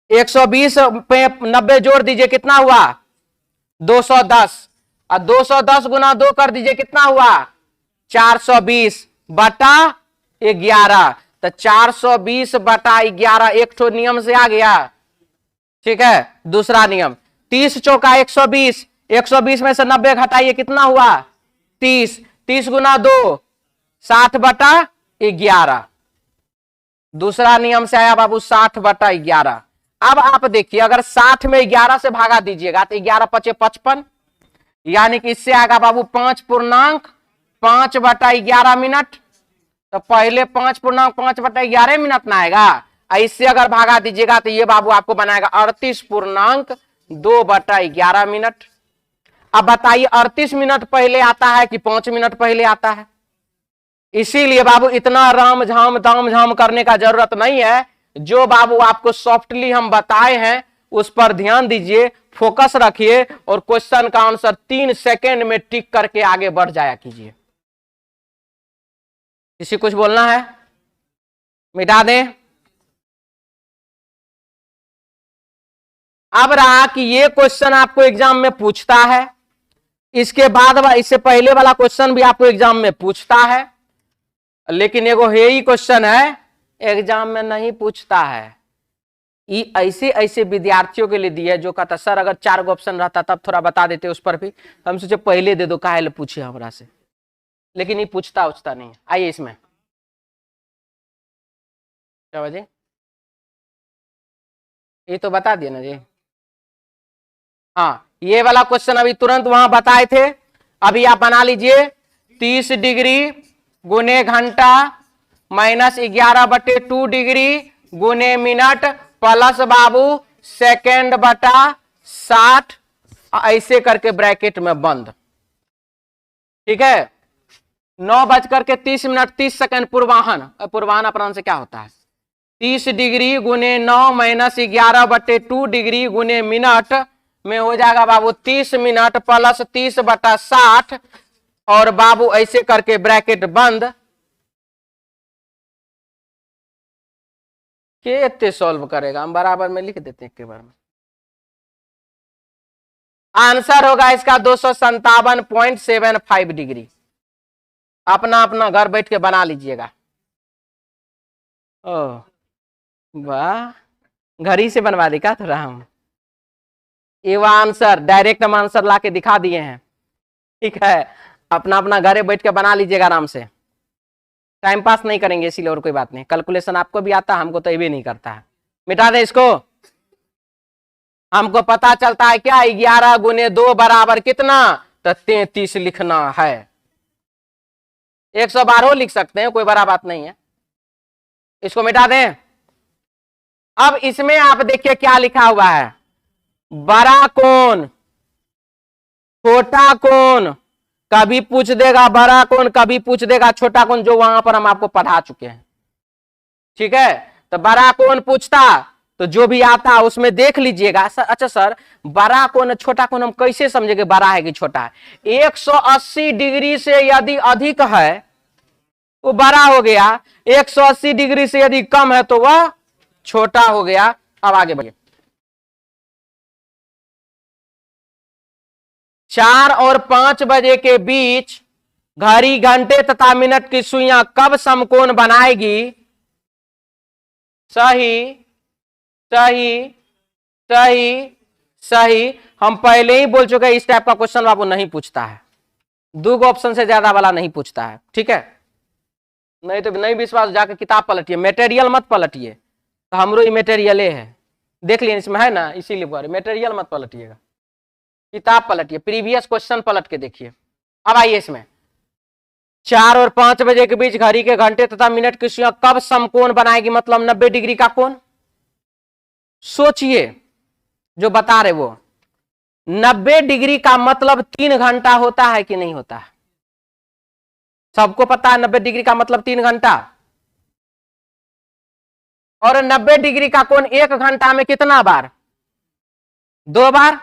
120 पे 90 जोड़ दीजिए कितना हुआ? 210, और 210 गुना 2 कर दीजिए कितना हुआ? 420/11, तो 420/11 एक ठो नियम से आ गया। ठीक है, दूसरा नियम 30 चौका 120, 120 में से 90 घटाइए कितना हुआ? 30, 30 गुना 2 60/11, दूसरा नियम से आया बाबू 60/11। अब आप देखिए अगर 60 में 11 से भागा दीजिएगा तो 11 पचे 55, यानी कि इससे आएगा बाबू 5.5/11 मिनट। तो पहले 5.5/11 मिनट ना आएगा, इससे अगर भागा दीजिएगा तो ये बाबू आपको बनाएगा 38.2/11 मिनट। अब बताइए 38 मिनट पहले आता है कि 5 मिनट पहले आता है? इसीलिए बाबू इतना राम झाम दाम झाम करने का जरूरत नहीं है। जो बाबू आपको सॉफ्टली हम बताए हैं उस पर ध्यान दीजिए, फोकस रखिए और क्वेश्चन का आंसर 3 सेकेंड में टिक करके आगे बढ़ जाया कीजिए। किसी कुछ बोलना है? मिटा दें। अब रहा कि ये क्वेश्चन आपको एग्जाम में पूछता है, इसके बाद इससे पहले वाला क्वेश्चन भी आपको एग्जाम में पूछता है, लेकिन एगो है ही क्वेश्चन है एग्जाम में नहीं पूछता है। ये ऐसे ऐसे विद्यार्थियों के लिए दिया है जो कहता सर अगर 4 गो ऑप्शन रहता तब थोड़ा बता देते, उस पर भी हम सोचे पहले दे दो, काहे पूछे हमरा से, लेकिन ये पूछता उछता नहीं है। आइए इसमें क्या वजह, ये तो बता दिया ना जी। हाँ, ये वाला क्वेश्चन अभी तुरंत वहां बताए थे, अभी आप बना लीजिए। 30 डिग्री गुने घंटा माइनस 11/2 डिग्री गुने मिनट प्लस बाबू सेकेंड बटा 60, ऐसे करके ब्रैकेट में बंद। ठीक है, 9:30 30 सेकंड पूर्वाहन, पूर्वाहन अपराह्न से क्या होता है, 30 डिग्री गुने 9 माइनस 11/2 डिग्री गुने मिनट में हो जाएगा बाबू 30 मिनट प्लस 30/60, और बाबू ऐसे करके ब्रैकेट बंद। कितने सॉल्व करेगा, हम बराबर में लिख देते हैं एक बार में। आंसर होगा इसका 257.75 डिग्री। अपना अपना घर बैठ के बना लीजिएगा। ओह वाह, घर ही से बनवा दी क्या थोड़ा हम, ये आंसर डायरेक्ट हम आंसर ला के दिखा दिए हैं। ठीक है, अपना अपना घरे बैठ के बना लीजिएगा आराम से, टाइम पास नहीं करेंगे इसीलिए, और कोई बात नहीं। कैलकुलेशन आपको भी आता है, हमको तो ये भी नहीं करता है। मिटा दे इसको, हमको पता चलता है क्या 11 गुने 2 बराबर कितना, तो 33 लिखना है। 112 लिख सकते हैं, कोई बड़ा बात नहीं है। इसको मिटा दें। अब इसमें आप देखिए क्या लिखा हुआ है, बड़ा कोण छोटा कोण, कभी पूछ देगा बड़ा कोण, कभी पूछ देगा छोटा कोण, जो वहां पर हम आपको पढ़ा चुके हैं। ठीक है, तो बड़ा कोण पूछता तो जो भी आता उसमें देख लीजिएगा। अच्छा सर, बड़ा कोण छोटा कोण हम कैसे समझेंगे बड़ा है कि छोटा है? 180 डिग्री से यदि अधिक है वो बड़ा हो गया, 180 डिग्री से यदि कम है तो वह छोटा हो गया। अब आगे बढ़िए। 4 और 5 बजे के बीच घड़ी घंटे तथा मिनट की सुइयां कब समकोण बनाएगी? सही सही सही सही। हम पहले ही बोल चुके हैं इस टाइप का क्वेश्चन बाबू नहीं पूछता है, 2 ऑप्शन से ज्यादा वाला नहीं पूछता है। ठीक है, नहीं तो नहीं विश्वास जाके किताब पलटिए, मटेरियल मत पलटिए। तो हमरो ही मटेरियल है, देख लिए इसमें है ना, इसीलिए बोल रहे मटेरियल मत पलटिएगा, किताब पलटिए, प्रीवियस क्वेश्चन पलट के देखिए। अब आइए इसमें, 4 और 5 बजे के बीच घड़ी के घंटे तथा मिनट की सुइयां कब समकोण बनाएगी, मतलब 90 डिग्री का कोण। सोचिए जो बता रहे वो 90 डिग्री का मतलब 3 घंटा होता है कि नहीं होता है? सबको पता है 90 डिग्री का मतलब 3 घंटा, और 90 डिग्री का कोण 1 घंटा में कितना बार? 2 बार।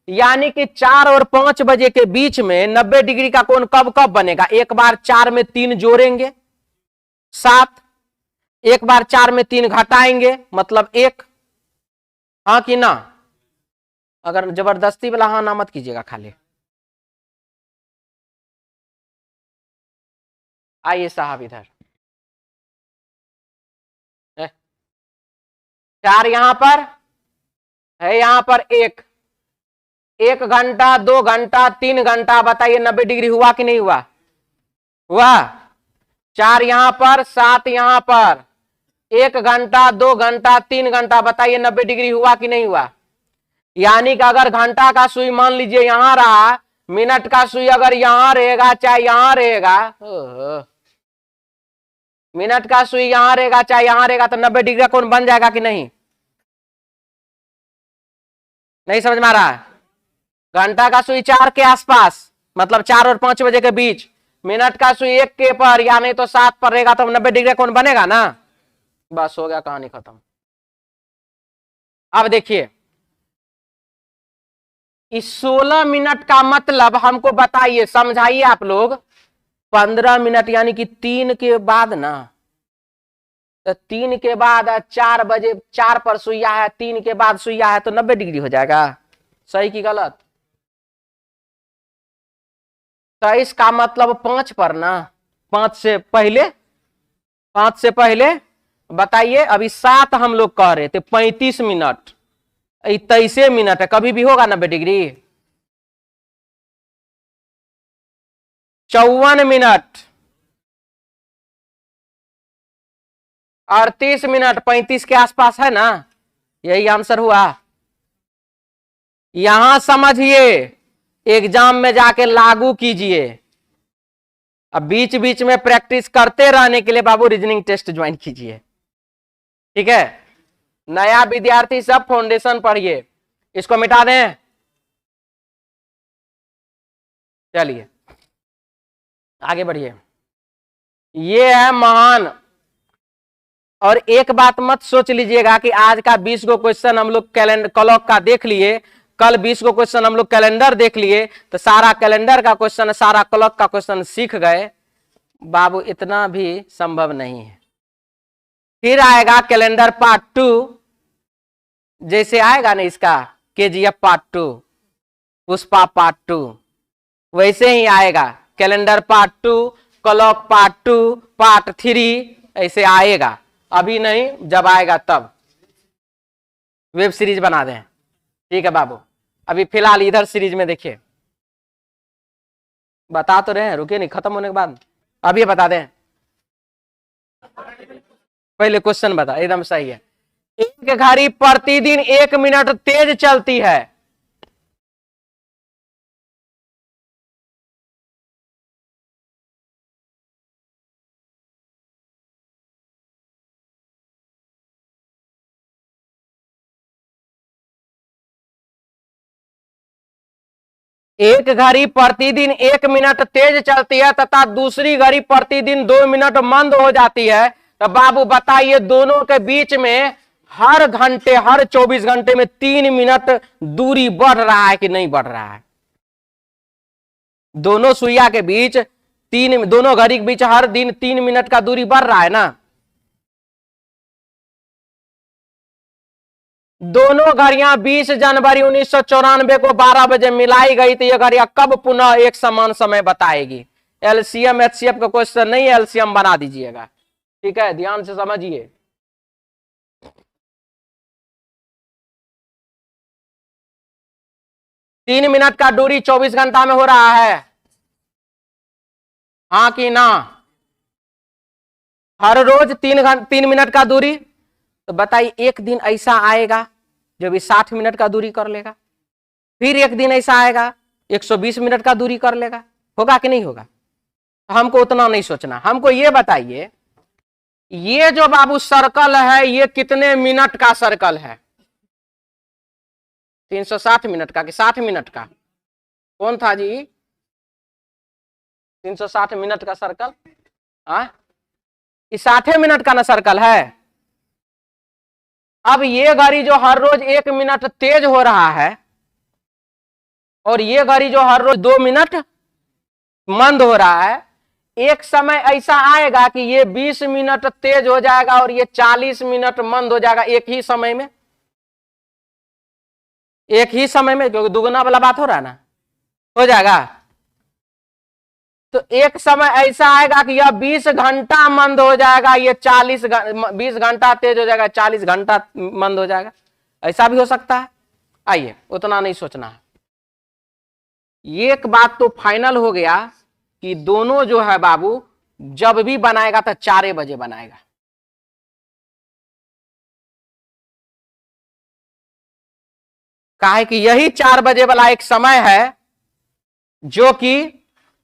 यानी कि 4 और 5 बजे के बीच में 90 डिग्री का कोण कब कब बनेगा? एक बार 4 में 3 जोड़ेंगे 7, एक बार 4 में 3 घटाएंगे मतलब 1। हाँ कि ना? अगर जबरदस्ती वाला हाँ ना मत कीजिएगा खाली। आइए साहब इधर, 4 यहां पर है, यहां पर 1 घंटा 2 घंटा 3 घंटा, बताइए 90 डिग्री हुआ कि नहीं हुआ? हुआ। 4 यहां पर 7 यहां पर, 1 घंटा 2 घंटा 3 घंटा, बताइए 90 डिग्री हुआ कि नहीं हुआ? यानी कि अगर घंटा का सुई मान लीजिए यहां रहा, मिनट का सुई अगर यहां रहेगा चाहे यहां रहेगा, मिनट का सुई यहां रहेगा चाहे यहां रहेगा, तो 90 डिग्री का कोण बन जाएगा कि नहीं? नहीं समझ में आ रहा है? घंटा का सुई 4 के आसपास, मतलब 4 और 5 बजे के बीच, मिनट का सुई 1 के पर या नहीं तो 7 पर रहेगा, तो 90 डिग्री कोण बनेगा ना। बस हो गया, कहानी खत्म। अब देखिए इस 16 मिनट का मतलब हमको बताइए, समझाइए आप लोग। 15 मिनट यानी कि 3 के बाद ना, तो 3 के बाद 4 बजे 4 पर सुइया है, 3 के बाद सुइया है, तो 90 डिग्री हो जाएगा। सही की गलत? तो इसका मतलब 5 पर ना, 5 से पहले, 5 से पहले बताइए। अभी 7 हम लोग कह रहे थे, 35 मिनट 23 मिनट है, कभी भी होगा 90 डिग्री? 54 मिनट 38 मिनट 35 के आसपास है ना, यही आंसर हुआ। यहां समझिए, एग्जाम में जाके लागू कीजिए। अब बीच बीच में प्रैक्टिस करते रहने के लिए बाबू रीजनिंग टेस्ट ज्वाइन कीजिए, ठीक है। नया विद्यार्थी सब फाउंडेशन पढ़िए। इसको मिटा दें, चलिए आगे बढ़िए। ये है महान। और एक बात मत सोच लीजिएगा कि आज का 20 गो क्वेश्चन हम लोग कैलेंडर क्लॉक का देख लिए, कल 20 गो क्वेश्चन हम लोग कैलेंडर देख लिए तो सारा कैलेंडर का क्वेश्चन, सारा क्लॉक का क्वेश्चन सीख गए। बाबू इतना भी संभव नहीं है। फिर आएगा कैलेंडर पार्ट 2, जैसे आएगा ना इसका KGF पार्ट 2, पुष्पा पार्ट 2, वैसे ही आएगा calendar part 2, clock part 2, part 3, ऐसे आएगा। अभी नहीं, जब आएगा तब वेब सीरीज बना दें, ठीक है बाबू। अभी फिलहाल इधर सीरीज में देखिए, बता तो रहे हैं, रुकिए नहीं, खत्म होने के बाद अभी बता दें। पहले क्वेश्चन बता, एकदम सही है। एक घड़ी प्रतिदिन 1 मिनट तेज चलती है। एक घड़ी प्रतिदिन 1 मिनट तेज चलती है तथा दूसरी घड़ी प्रतिदिन 2 मिनट मंद हो जाती है। तो बाबू बताइए, दोनों के बीच में हर घंटे, हर 24 घंटे में 3 मिनट दूरी बढ़ रहा है कि नहीं बढ़ रहा है? दोनों सुइया के बीच दोनों घड़ी के बीच हर दिन 3 मिनट का दूरी बढ़ रहा है ना। दोनों घड़ियां 20 जनवरी 1994 को 12 बजे मिलाई गई थी। ये घड़ियां कब पुनः एक समान समय बताएगी? एलसीएम एचसीएफ का क्वेश्चन नहीं है, एलसीएम बना दीजिएगा, ठीक है, ध्यान से समझिए। तीन मिनट का दूरी 24 घंटा में हो रहा है, हाँ कि ना? हर रोज 3 मिनट का दूरी। तो बताइए, एक दिन ऐसा आएगा जो भी 60 मिनट का दूरी कर लेगा, फिर एक दिन ऐसा आएगा 120 मिनट का दूरी कर लेगा। होगा कि नहीं होगा? हमको उतना नहीं सोचना। हमको ये बताइए, ये जो बाबू सर्कल है, ये कितने मिनट का सर्कल है? 360 मिनट का कि 60 मिनट का? कौन था जी? 360 मिनट का सर्कल? हाँ, 60 मिनट का ना सर्कल है। अब ये घड़ी जो हर रोज 1 मिनट तेज हो रहा है और ये घड़ी जो हर रोज 2 मिनट मंद हो रहा है, एक समय ऐसा आएगा कि ये 20 मिनट तेज हो जाएगा और ये 40 मिनट मंद हो जाएगा एक ही समय में। एक ही समय में, क्योंकि दुगुना वाला बात हो रहा है ना, हो जाएगा। तो एक समय ऐसा आएगा कि यह 20 घंटा मंद हो जाएगा, ये 20 घंटा तेज हो जाएगा, 40 घंटा मंद हो जाएगा। ऐसा भी हो सकता है। आइए, उतना नहीं सोचना है। एक बात तो फाइनल हो गया कि दोनों जो है बाबू, जब भी बनाएगा तो 4 बजे बनाएगा। काहे कि यही 4 बजे वाला एक समय है जो कि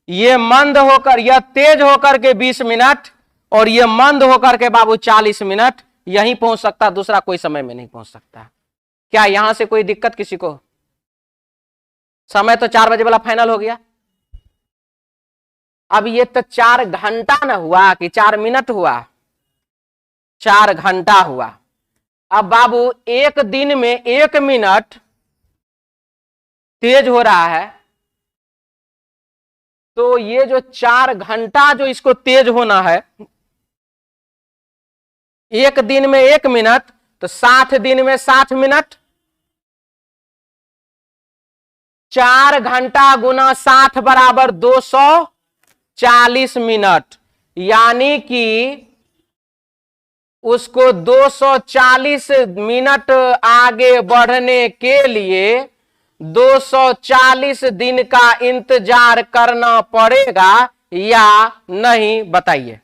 ये मंद होकर, यह तेज होकर के 20 मिनट और ये मंद होकर के बाबू 40 मिनट यहीं पहुंच सकता, दूसरा कोई समय में नहीं पहुंच सकता। क्या यहां से कोई दिक्कत किसी को? समय तो 4 बजे वाला फाइनल हो गया। अब ये तो 4 घंटा ना हुआ कि 4 मिनट हुआ? 4 घंटा हुआ। अब बाबू एक दिन में 1 मिनट तेज हो रहा है, तो ये जो 4 घंटा जो इसको तेज होना है, एक दिन में 1 मिनट, तो 60 दिन में 60 मिनट। 4 घंटा गुना 60 बराबर 240 मिनट, यानी कि उसको 240 मिनट आगे बढ़ने के लिए 240 दिन का इंतजार करना पड़ेगा या नहीं? बताइए।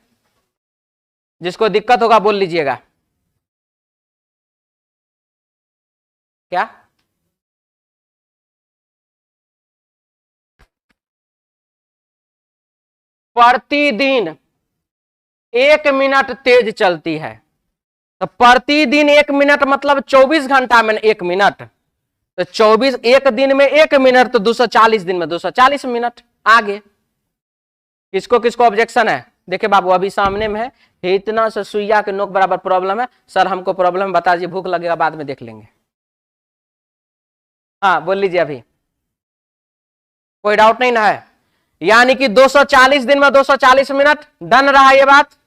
जिसको दिक्कत होगा बोल लीजिएगा। क्या प्रतिदिन 1 मिनट तेज चलती है। तो प्रतिदिन 1 मिनट मतलब 24 घंटा में 1 मिनट, तो 24 एक दिन में 1 मिनट, तो 240 दिन में 240 मिनट। आगे किसको किसको ऑब्जेक्शन है? देखिए बाबू अभी सामने में है, इतना से सुइया के नोक बराबर प्रॉब्लम है। सर हमको प्रॉब्लम बता दीजिए, भूख लगेगा बाद में देख लेंगे। हाँ बोल लीजिए, अभी कोई डाउट नहीं ना है? यानी कि 240 दिन में 240 मिनट, डन रहा ये बात।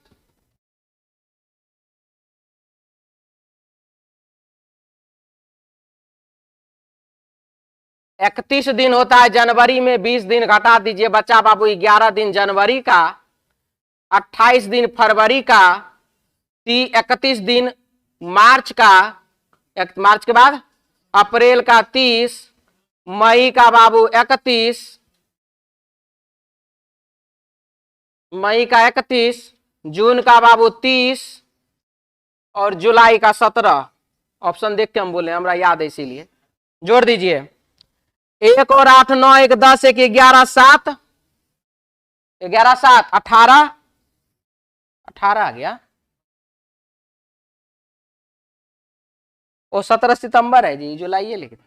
इकतीस दिन होता है जनवरी में, 20 दिन घटा दीजिए बच्चा बाबू 11 दिन जनवरी का, 28 दिन फरवरी का, 31 दिन मार्च का, मार्च के बाद अप्रैल का 30, मई का बाबू 31, मई का 31, जून का बाबू 30 और जुलाई का 17। ऑप्शन देख के हम बोले, हमरा याद है इसीलिए। जोड़ दीजिए 1 और 8 9 1 10 1 11 7 11 7 18 18 आ गया। वो 17 सितंबर है जी, जुलाई है, लिख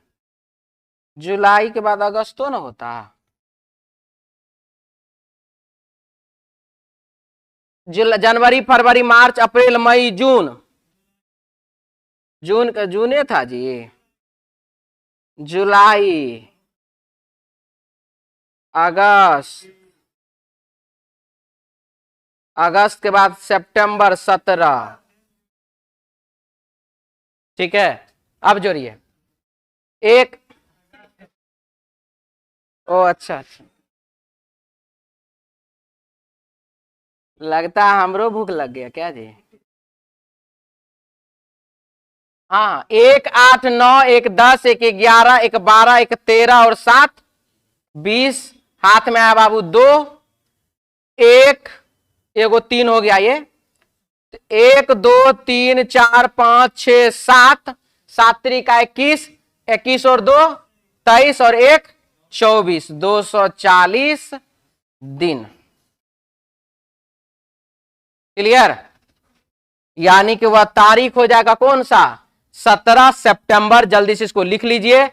जुलाई के बाद अगस्त तो ना होता। जनवरी फरवरी मार्च अप्रैल मई जून, जून का जूने था जी, जुलाई अगस्त, अगस्त के बाद सितंबर 17। ठीक है, अब जोड़िए एक, ओ अच्छा अच्छा, लगता है हमरो भूख लग गया क्या जी। हाँ 1 8 9 1 10 1 11 1 12 1 13 और 7 20, हाथ में आया बाबू 2, 1 एगो 3 हो गया ये, 1 2 3 4 5 6 7, 7 का 21, 21 और 2 23 और 1 24, 240 दिन। क्लियर? यानी कि वह तारीख हो जाएगा कौन सा, 17 सितंबर। जल्दी से इसको लिख लीजिए।